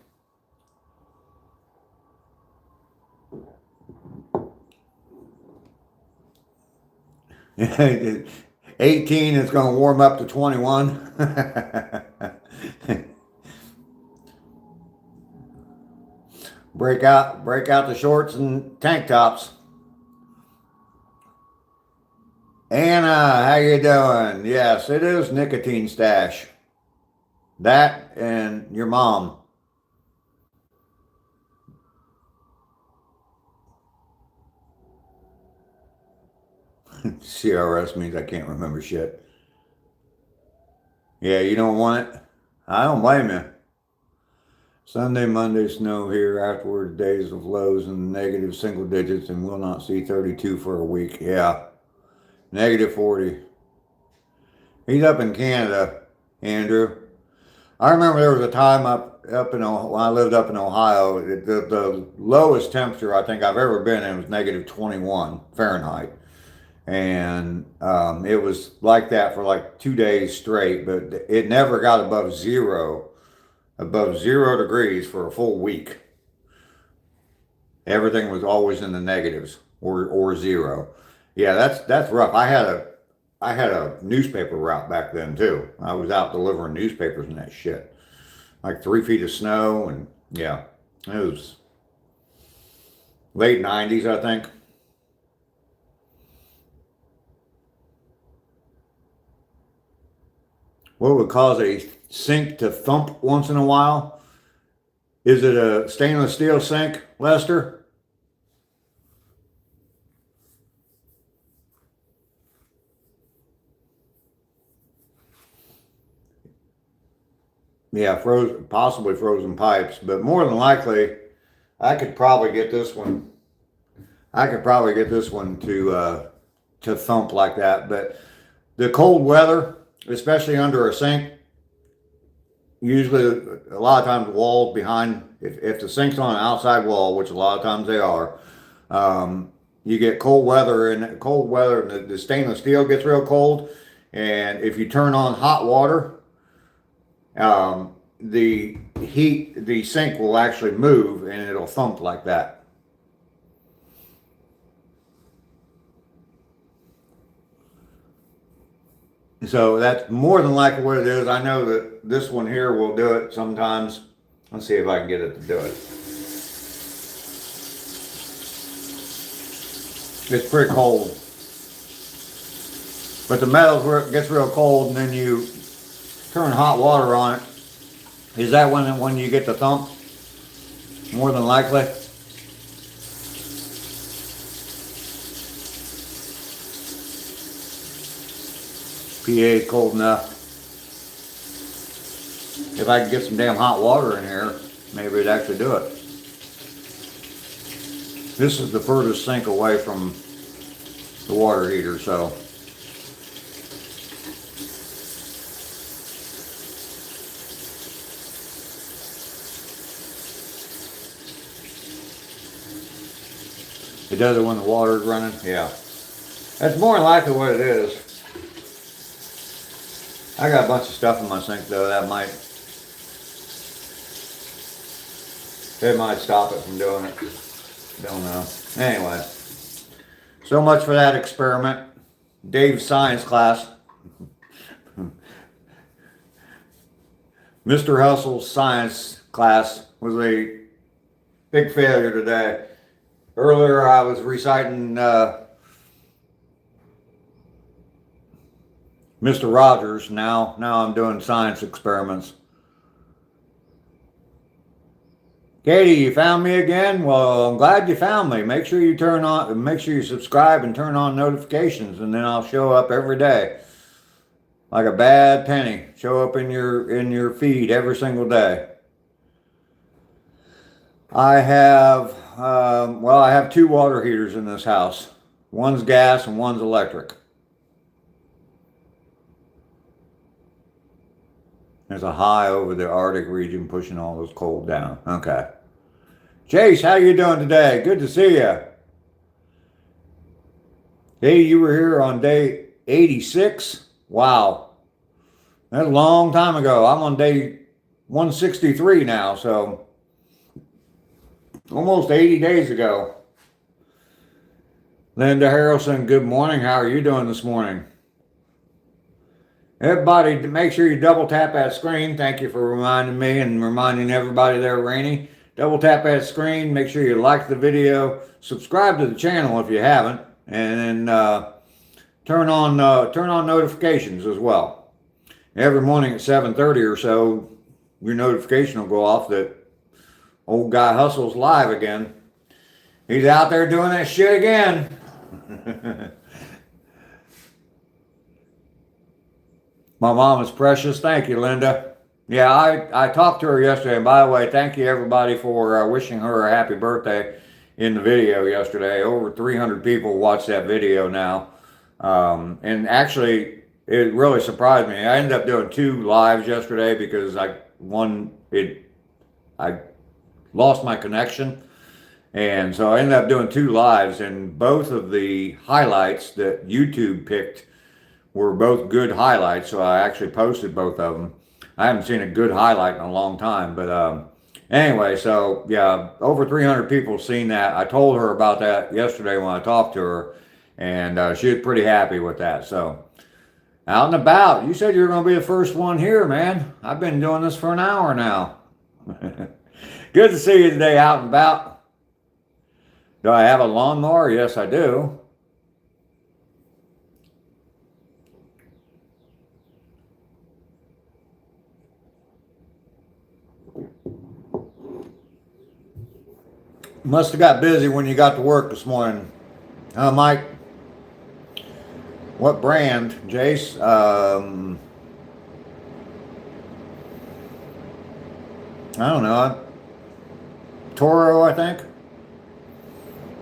$18 is going to warm up to 21. break out the shorts and tank tops. Anna, how you doing? Yes, it is nicotine stash. That and your mom. CRS means I can't remember shit. Yeah, you don't want it? I don't blame you. Sunday, Monday, snow here. Afterwards, days of lows in negative single digits, and will not see 32 for a week. Yeah, negative 40. He's up in Canada, Andrew. I remember there was a time up in when I lived up in Ohio, the lowest temperature I think I've ever been in was negative 21 Fahrenheit. And it was like that for like 2 days straight, but it never got above 0 degrees for a full week. Everything was always in the negatives or zero. Yeah, that's rough. I had a newspaper route back then too. I was out delivering newspapers and that shit. Like 3 feet of snow, and yeah, it was late 90s, I think. What would cause a sink to thump once in a while? Is it a stainless steel sink, Lester? Yeah, possibly frozen pipes, but more than likely, I could probably get this one. I could probably get this one to thump like that. But the cold weather, especially under a sink, usually a lot of times the walls behind, if the sink's on an outside wall, which a lot of times they are, you get cold weather, and the stainless steel gets real cold, and if you turn on hot water, the sink will actually move and it'll thump like that. So that's more than likely what it is. I know that this one here will do it sometimes. Let's see if I can get it to do it. It's pretty cold. But the metal gets real cold, and then you turn hot water on it. Is that when you get the thump? More than likely. PA is cold enough. If I could get some damn hot water in here, maybe it'd actually do it. This is the furthest sink away from the water heater, so. It does it when the water is running? Yeah. That's more than likely what it is. I got a bunch of stuff in my sink though that might stop it from doing it. Don't know. Anyway. So much for that experiment. Dave's science class. Mr. Hustle's science class was a big failure today. Earlier I was reciting Mr. Rogers. Now I'm doing science experiments. Katie, you found me again? Well, I'm glad you found me. Make sure you subscribe and turn on notifications, and then I'll show up every day. Like a bad penny. Show up in your feed every single day. I have 2 water heaters in this house. One's gas and one's electric. There's a high over the Arctic region pushing all this cold down. Okay. Chase, how you doing today? Good to see you. Hey, you were here on day 86? Wow. That's a long time ago. I'm on day 163 now, so almost 80 days ago. Linda Harrelson, good morning. How are you doing this morning? Everybody, make sure you double tap that screen. Thank you for reminding me and reminding everybody there, Rainey. Double tap that screen. Make sure you like the video. Subscribe to the channel if you haven't, and then turn on notifications as well. Every morning at 7:30 or so, your notification will go off that old guy Hustle's live again. He's out there doing that shit again. My mom is precious. Thank you, Linda. Yeah, I talked to her yesterday, and by the way, thank you everybody for wishing her a happy birthday in the video yesterday. Over 300 people watched that video now. And actually, it really surprised me. I ended up doing 2 lives yesterday because I lost my connection. And so I ended up doing 2 lives, and both of the highlights that YouTube picked were both good highlights. So I actually posted both of them. I haven't seen a good highlight in a long time, but anyway, so yeah, over 300 people seen that. I told her about that yesterday when I talked to her, and she was pretty happy with that. So out and about, you said you were going to be the first one here, man. I've been doing this for an hour now. Good to see you today, out and about. Do I have a lawnmower? Yes, I do. Must have got busy when you got to work this morning. Mike? What brand, Jace? I don't know. Toro, I think.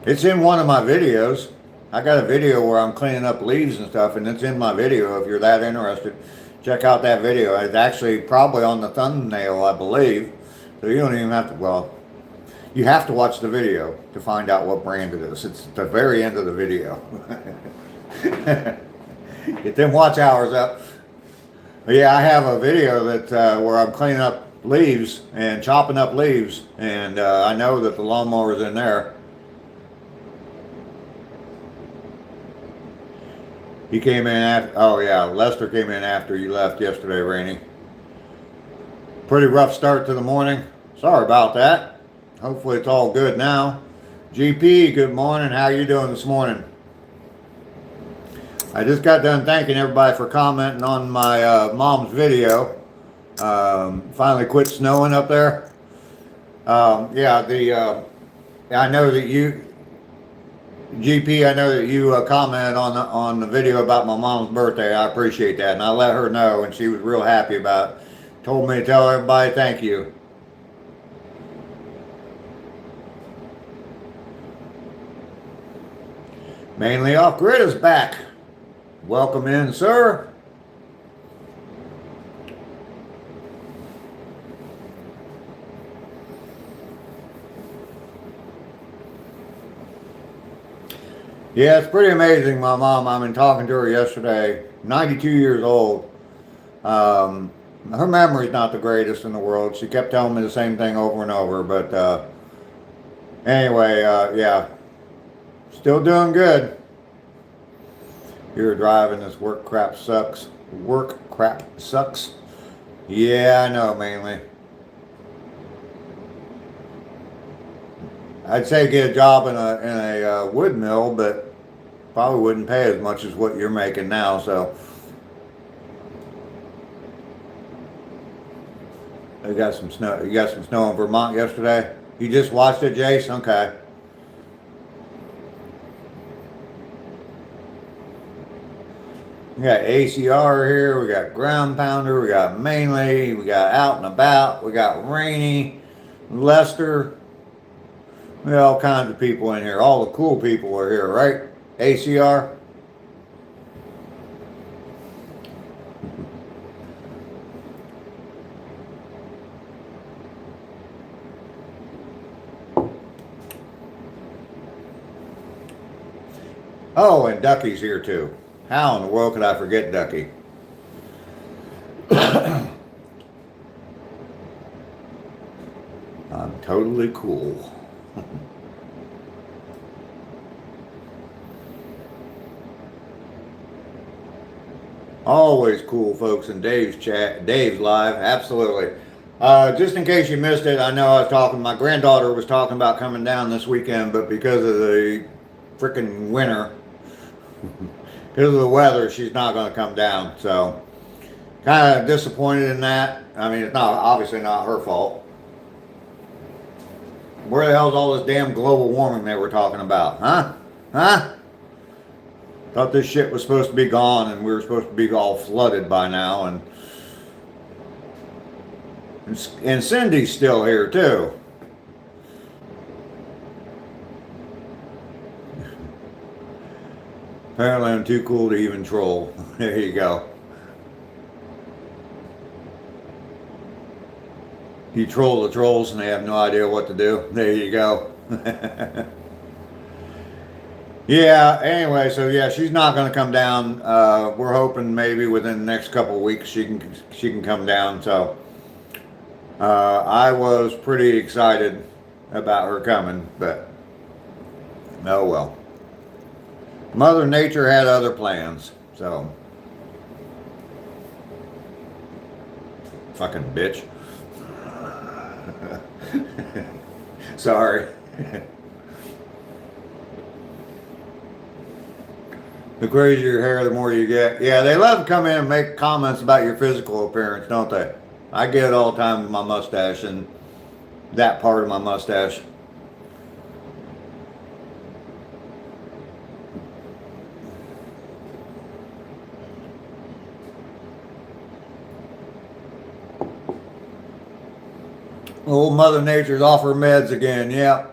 It's in one of my videos. I got a video where I'm cleaning up leaves and stuff, and it's in my video. If you're that interested, check out that video. It's actually probably on the thumbnail, I believe. So you don't even have to, well, you have to watch the video to find out what brand it is. It's at the very end of the video. Get them watch hours up. But yeah, I have a video that where I'm cleaning up leaves and chopping up leaves, and I know that the lawnmower's in there. He came in after, oh yeah, Lester came in after you left yesterday, Rainey. Pretty rough start to the morning. Sorry about that. Hopefully it's all good now. GP, good morning. How you doing this morning? I just got done thanking everybody for commenting on my mom's video. Finally quit snowing up there. Yeah, I know that you, GP, I know that you commented on the video about my mom's birthday. I appreciate that, and I let her know, and she was real happy about it. Told me to tell everybody thank you. Mainly Off Grid is back. Welcome in, sir. Yeah, it's pretty amazing. My mom, I've been talking to her yesterday, 92 years old. Her memory's not the greatest in the world. She kept telling me the same thing over and over, but anyway, yeah, still doing good. You're driving, this work crap sucks. Work crap sucks. Yeah, I know, mainly. I'd say get a job in a wood mill, but probably wouldn't pay as much as what you're making now. So you got some snow. You got some snow in Vermont yesterday. You just watched it, Jace? Okay. We got ACR here, we got Ground Pounder, we got Mainly, we got Out and About, we got Rainy, Lester. We got all kinds of people in here. All the cool people are here, right? ACR. Oh, and Ducky's here too. How in the world could I forget Ducky? I'm totally cool. Always cool, folks, in Dave's chat, Dave's live, absolutely. Just in case you missed it, I know I was talking, my granddaughter was talking about coming down this weekend, but because of the freaking winter, because of the weather, she's not going to come down. So, kind of disappointed in that. I mean, it's not obviously not her fault. Where the hell's all this damn global warming they were talking about? Huh? Huh? Thought this shit was supposed to be gone and we were supposed to be all flooded by now. And And Cindy's still here too. Apparently I'm too cool to even troll. There you go. You troll the trolls and they have no idea what to do. There you go. Yeah, anyway, so yeah, she's not going to come down. We're hoping maybe within the next couple of weeks she can come down. So I was pretty excited about her coming, but oh well. Mother Nature had other plans, so fucking bitch. Sorry. The crazier your hair, the more you get. Yeah, they love to come in and make comments about your physical appearance, don't they? I get it all the time with my mustache and that part of my mustache. Old Mother Nature's off her meds again, yeah.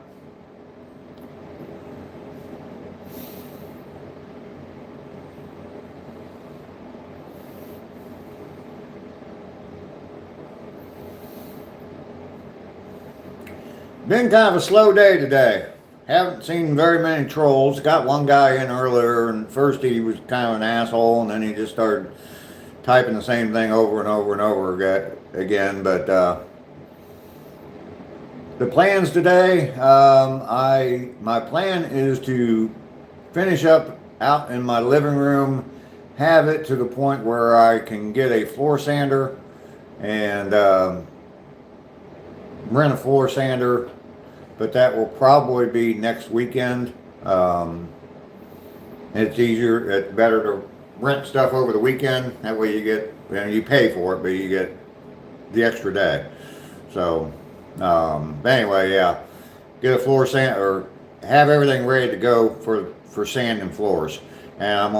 Been kind of a slow day today. Haven't seen very many trolls. Got one guy in earlier, and first he was kind of an asshole, and then he just started typing the same thing over and over and over again. But the plans today, my plan is to finish up out in my living room, have it to the point where I can get a floor sander and rent a floor sander, but that will probably be next weekend. It's easier, it's better to rent stuff over the weekend. That way you pay for it, but you get the extra day. So, but anyway, yeah, get a floor sand or have everything ready to go for sanding floors. And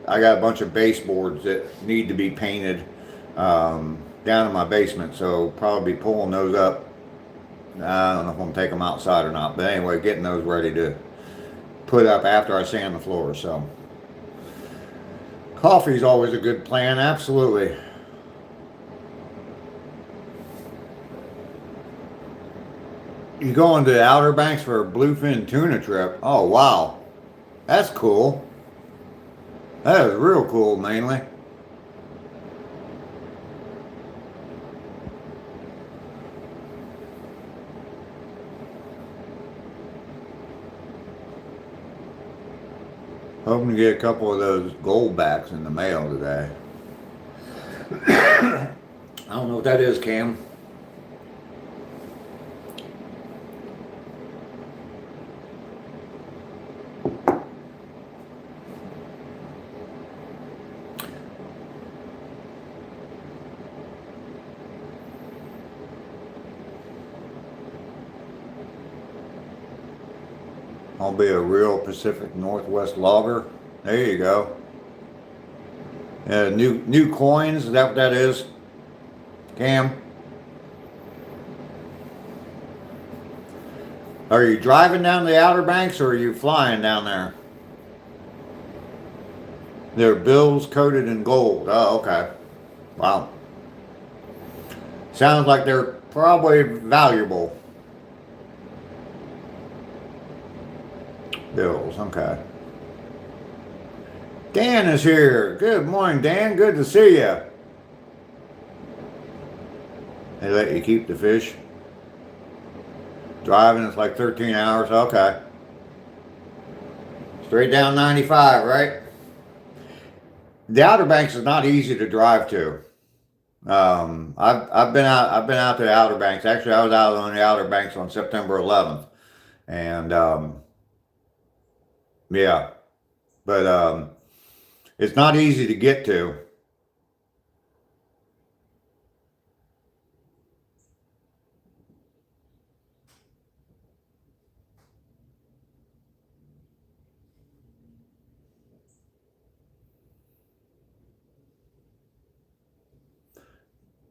I got a bunch of baseboards that need to be painted down in my basement, so probably be pulling those up. I don't know if I'm gonna take them outside or not, but anyway, getting those ready to put up after I sand the floor. So coffee's always a good plan, absolutely. You going to the Outer Banks for a bluefin tuna trip? Oh wow, that's cool. That is real cool, mainly. Hoping to get a couple of those gold backs in the mail today. I don't know what that is, Cam. I'll be a real Pacific Northwest logger. There you go. New coins, is that what that is? Cam? Are you driving down the Outer Banks or are you flying down there? They're bills coated in gold. Oh, okay. Wow. Sounds like they're probably valuable. Bills, okay. Dan is here. Good morning, Dan. Good to see you. They let you keep the fish. Driving, it's like 13 hours. Okay. Straight down 95, right? The Outer Banks is not easy to drive to. I've been out to the Outer Banks. Actually, I was out on the Outer Banks on September 11th, and yeah, but it's not easy to get to.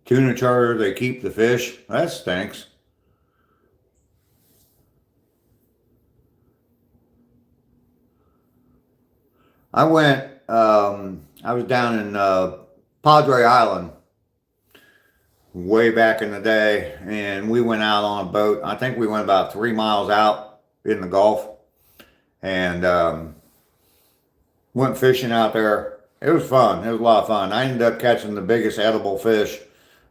Tuna charter, they keep the fish. That stinks. I was down in Padre Island way back in the day, and we went out on a boat. I think we went about 3 miles out in the Gulf, and went fishing out there. It was fun. It was a lot of fun. I ended up catching the biggest edible fish,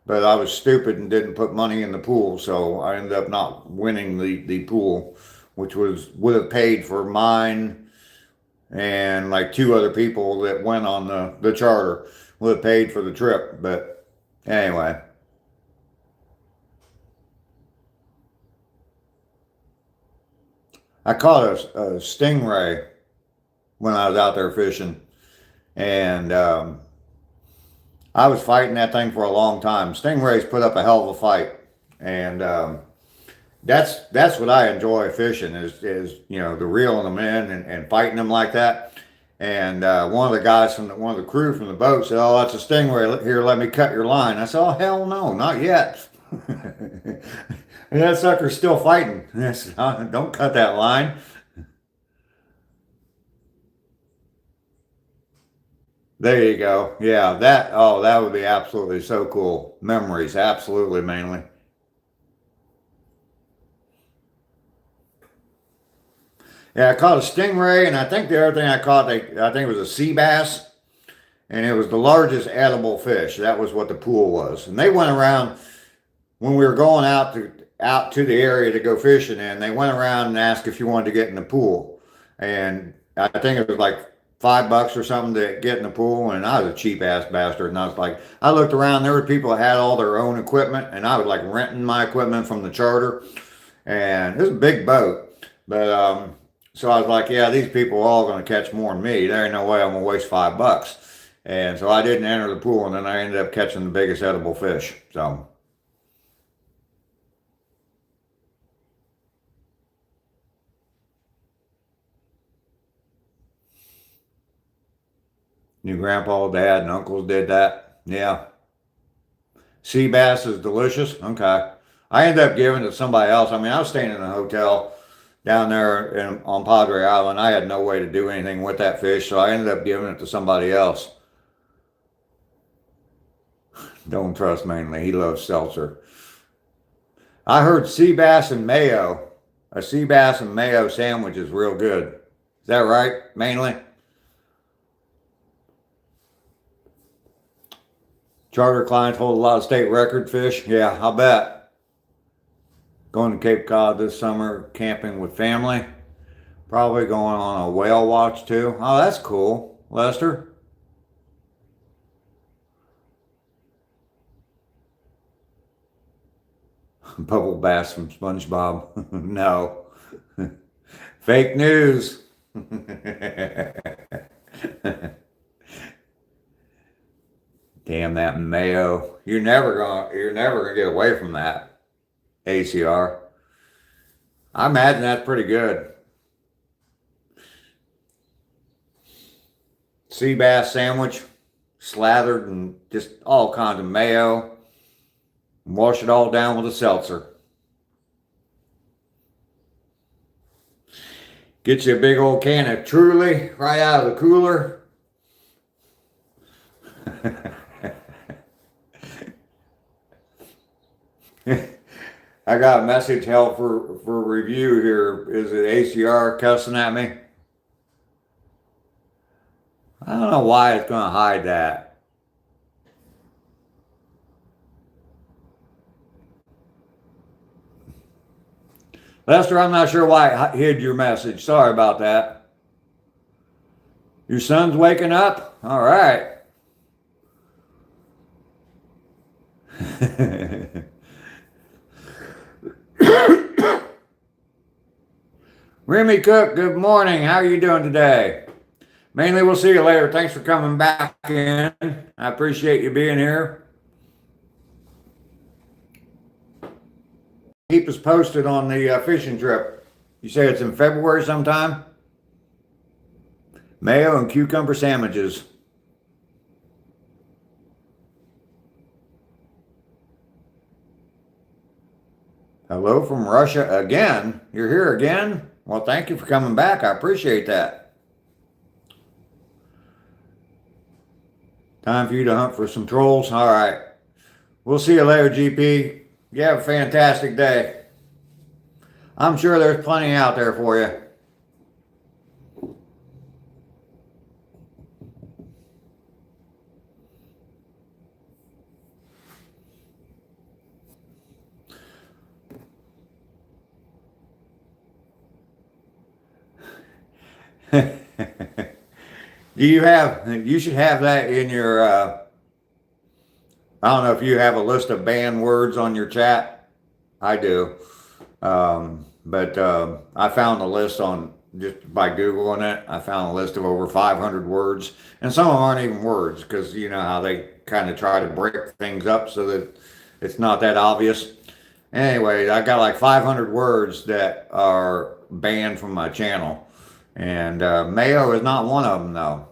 but I was stupid and didn't put money in the pool, so I ended up not winning the pool, which would have paid for mine and like 2 other people that went on the charter, would have paid for the trip. But anyway. I caught a stingray when I was out there fishing, and I was fighting that thing for a long time. Stingrays put up a hell of a fight, and that's what I enjoy fishing is the reeling them in and fighting them like that. And one of the guys one of the crew from the boat said, "Oh, that's a stingray. Here, let me cut your line." I said, "Oh, hell no, not yet." And that sucker's still fighting. I said, "Oh, don't cut that line." There you go. Yeah, that would be absolutely so cool. Memories, absolutely, mainly. Yeah, I caught a stingray, and I think the other thing I caught, I think it was a sea bass, and it was the largest edible fish. That was what the pool was. And they went around when we were going out to the area to go fishing in. They went around and asked if you wanted to get in the pool, and I think it was like $5 or something to get in the pool. And I was a cheap ass bastard, and I was like, I looked around. There were people that had all their own equipment, and I was like renting my equipment from the charter, and it was a big boat, but so I was like, yeah, these people are all going to catch more than me. There ain't no way I'm going to waste $5. And so I didn't enter the pool, and then I ended up catching the biggest edible fish. So, your grandpa, dad, and uncles did that. Yeah. Sea bass is delicious. Okay. I ended up giving it to somebody else. I mean, I was staying in a hotel down there on Padre Island. I had no way to do anything with that fish, so I ended up giving it to somebody else. Don't trust mainly. He loves seltzer. I heard sea bass and mayo. A sea bass and mayo sandwich is real good. Is that right, mainly? Charter clients hold a lot of state record fish. Yeah, I'll bet. Going to Cape Cod this summer, camping with family. Probably going on a whale watch too. Oh, that's cool, Lester. Bubble bass from SpongeBob. No. Fake news. Damn that mayo. You're never gonna get away from that. ACR. I imagine that's pretty good. Sea bass sandwich, slathered in just all kinds of mayo. Wash it all down with a seltzer. Get you a big old can of Truly right out of the cooler. I got a message held for review here. Is it ACR cussing at me? I don't know why it's going to hide that. Lester, I'm not sure why it hid your message. Sorry about that. Your son's waking up? All right. Remy Cook, good morning. How are you doing today? Mainly, we'll see you later. Thanks for coming back in. I appreciate you being here. Keep us posted on the fishing trip. You say it's in February sometime? Mayo and cucumber sandwiches. Hello from Russia again. You're here again? Well, thank you for coming back. I appreciate that. Time for you to hunt for some trolls? All right. We'll see you later, GP. You have a fantastic day. I'm sure there's plenty out there for you. You should have that in your, I don't know if you have a list of banned words on your chat. I do. But I found a list on, just by Googling it, I found a list of over 500 words. And some of them aren't even words because you know how they kind of try to break things up so that it's not that obvious. Anyway, I got like 500 words that are banned from my channel. And mayo is not one of them, though.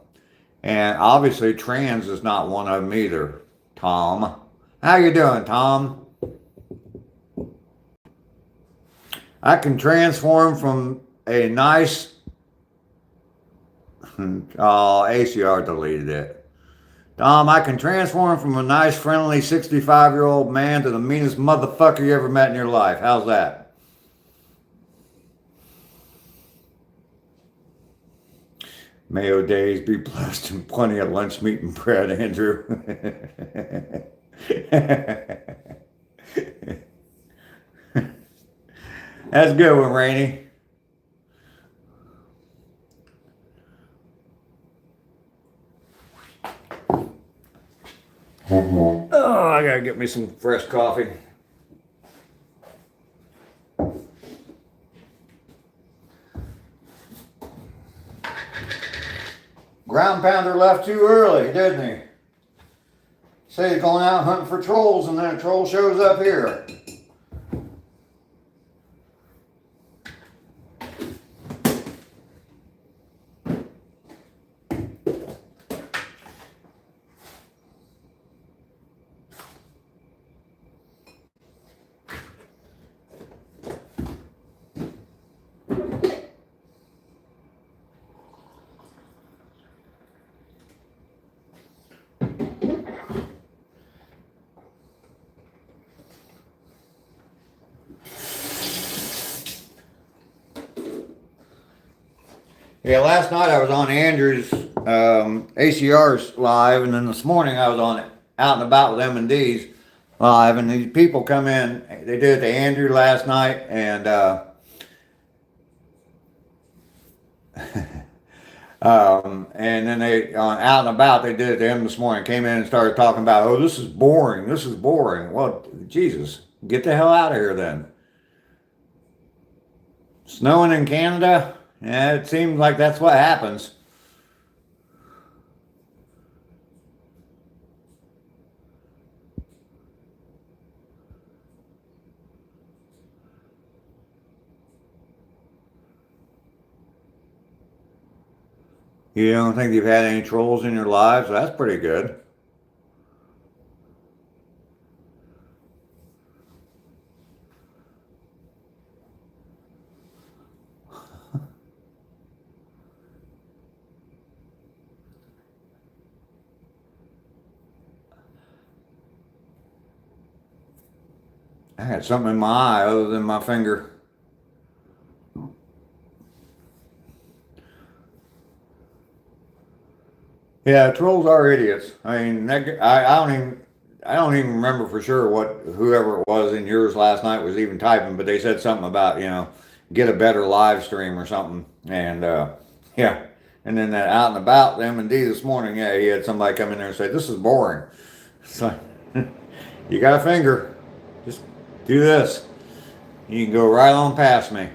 And obviously trans is not one of them either. Tom. How you doing, Tom? I can transform from a nice... Oh, ACR deleted it. Tom, I can transform from a nice, friendly 65-year-old man to the meanest motherfucker you ever met in your life. How's that? Mayo days be blessed and plenty of lunch meat and bread, Andrew. That's a good one, Rainey. Oh, I gotta get me some fresh coffee. Ground pounder left too early, didn't he? Say he's going out hunting for trolls and then a troll shows up here. Yeah, last night I was on Andrew's ACR's live, and then this morning I was on it out and about with M&D's live, and these people come in. They did it to Andrew last night, and and then they on out and about they did it to him this morning. Came in and started talking about, oh, this is boring. This is boring. Well, Jesus, get the hell out of here then. Snowing in Canada? Yeah, it seems like that's what happens. You don't think you've had any trolls in your lives? That's pretty good. I had something in my eye other than my finger. Yeah, trolls are idiots. I mean, I don't even remember for sure what whoever it was in yours last night was even typing, but they said something about, get a better live stream or something. And yeah, and then that out and about the M&D this morning, yeah, he had somebody come in there and say, this is boring. It's like, you got a finger, just do this. You can go right on past me.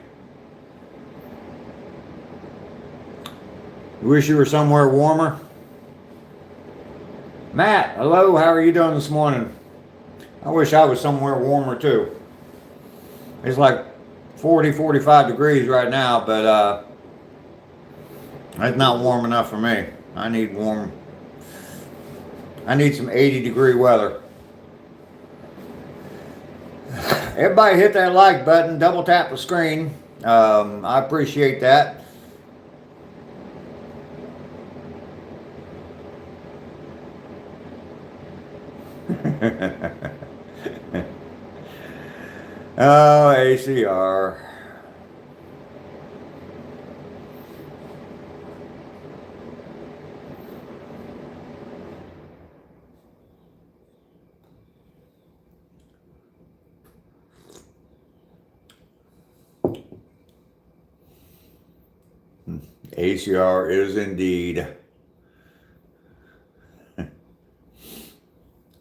You wish you were somewhere warmer? Matt, hello, how are you doing this morning? I wish I was somewhere warmer too. It's like 40, 45 degrees right now, but it's not warm enough for me. I need some 80-degree weather. Everybody hit that like button, double tap the screen. I appreciate that. Oh, ACR. ACR is indeed.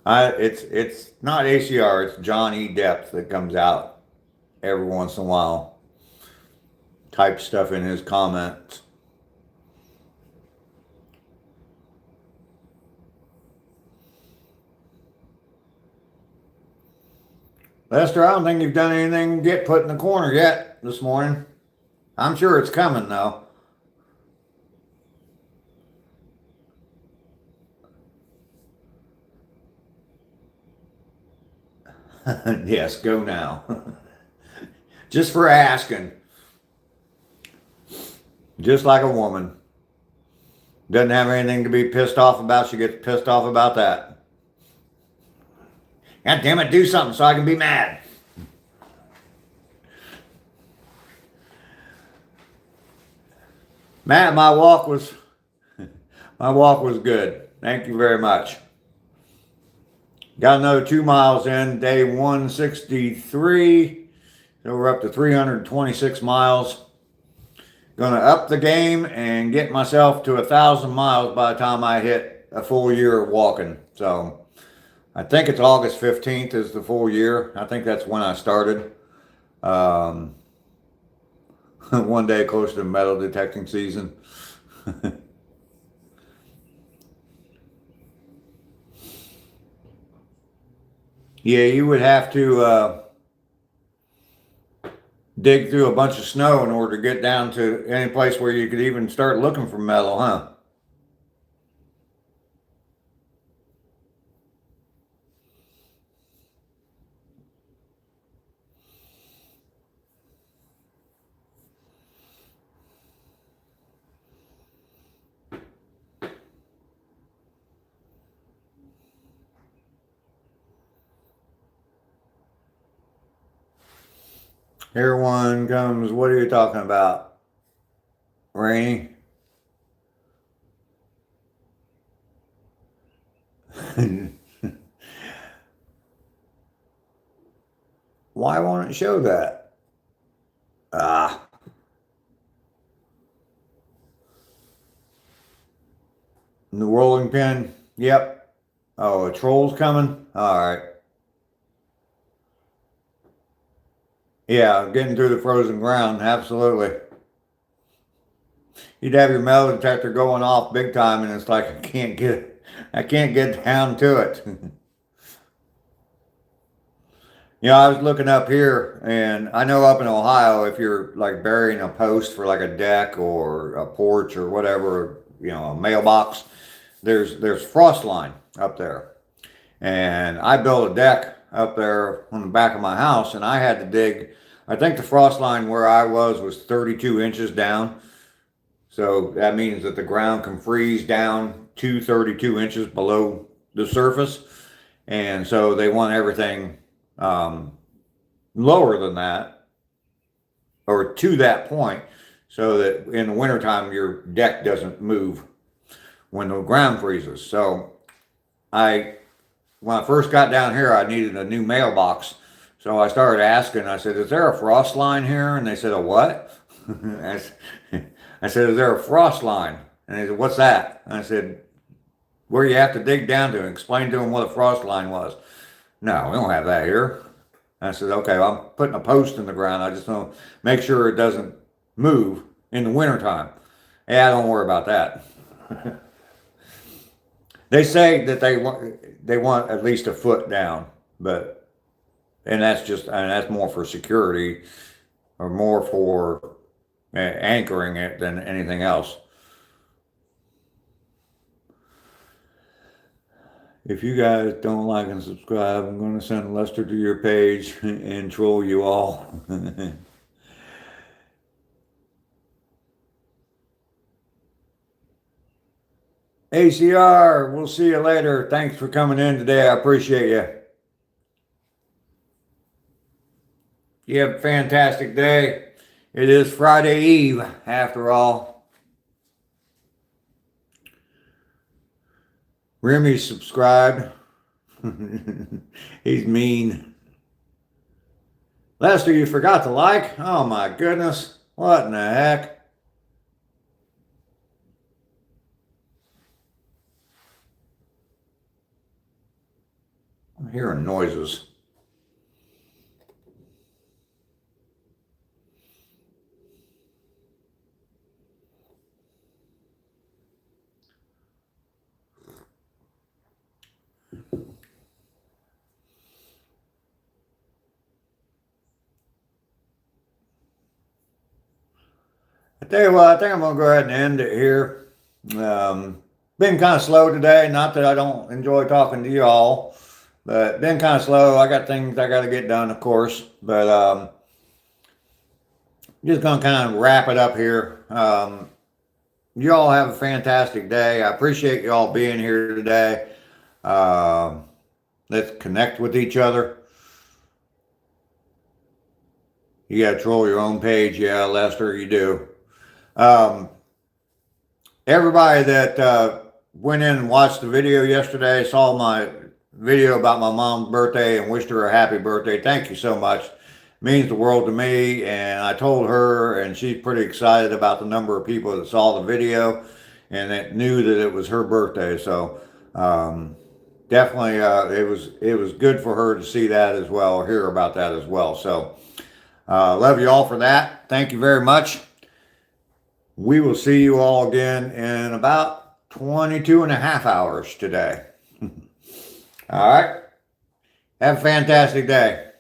It's not ACR, it's John E. Depth that comes out every once in a while. Type stuff in his comments. Lester, I don't think you've done anything to get put in the corner yet this morning. I'm sure it's coming though. Yes, go now. Just for asking. Just like a woman. Doesn't have anything to be pissed off about, she gets pissed off about that. God damn it, do something so I can be mad. Matt, my walk was good. Thank you very much. Got another 2 miles in, day 163. So we're up to 326 miles. Gonna up the game and get myself to 1,000 miles by the time I hit a full year of walking. So I think it's August 15th is the full year. I think that's when I started. One day close to metal detecting season. Yeah, you would have to dig through a bunch of snow in order to get down to any place where you could even start looking for metal, huh? Here one comes, what are you talking about? Rainy? Why won't it show that? Ah. The rolling pin? Yep. Oh, a troll's coming? Alright. Yeah, getting through the frozen ground, absolutely. You'd have your metal detector going off big time and it's like I can't get down to it. You know, I was looking up here, and I know up in Ohio, if you're like burying a post for like a deck or a porch or whatever, you know, a mailbox, there's frost line up there. And I built a deck up there on the back of my house, and I had to dig. I think the frost line where I was 32 inches down. So that means that the ground can freeze down to 32 inches below the surface. And so they want everything lower than that or to that point so that in the wintertime your deck doesn't move when the ground freezes. So when I first got down here, I needed a new mailbox. So I started asking, I said, is there a frost line here? And they said, a what? I said, is there a frost line? And they said, what's that? And I said, where you have to dig down to and explain to them what a frost line was. No, we don't have that here. I said, okay, well, I'm putting a post in the ground. I just want to make sure it doesn't move in the wintertime. Yeah, don't worry about that. They say that they want at least a foot down, and that's more for security or more for anchoring it than anything else. If you guys don't like and subscribe, I'm going to send Lester to your page and troll you all. ACR, we'll see you later. Thanks for coming in today. I appreciate you. You have a fantastic day. It is Friday Eve, after all. Remy subscribed. He's mean. Lester, you forgot to like? Oh my goodness. What in the heck? I'm hearing noises. I tell you what, I think I'm going to go ahead and end it here. Been kind of slow today. Not that I don't enjoy talking to y'all, but been kind of slow. I got things I got to get done, of course. But just going to kind of wrap it up here. You all have a fantastic day. I appreciate you all being here today. Let's connect with each other. You got to troll your own page. Yeah, Lester, you do. Everybody that went in and watched the video yesterday, saw my video about my mom's birthday and wished her a happy birthday. Thank you so much. It means the world to me, and I told her, and she's pretty excited about the number of people that saw the video and that knew that it was her birthday. So definitely it was good for her to see that as well, or hear about that as well. So love you all for that. Thank you very much. We will see you all again in about 22 and a half hours today. All right. Have a fantastic day.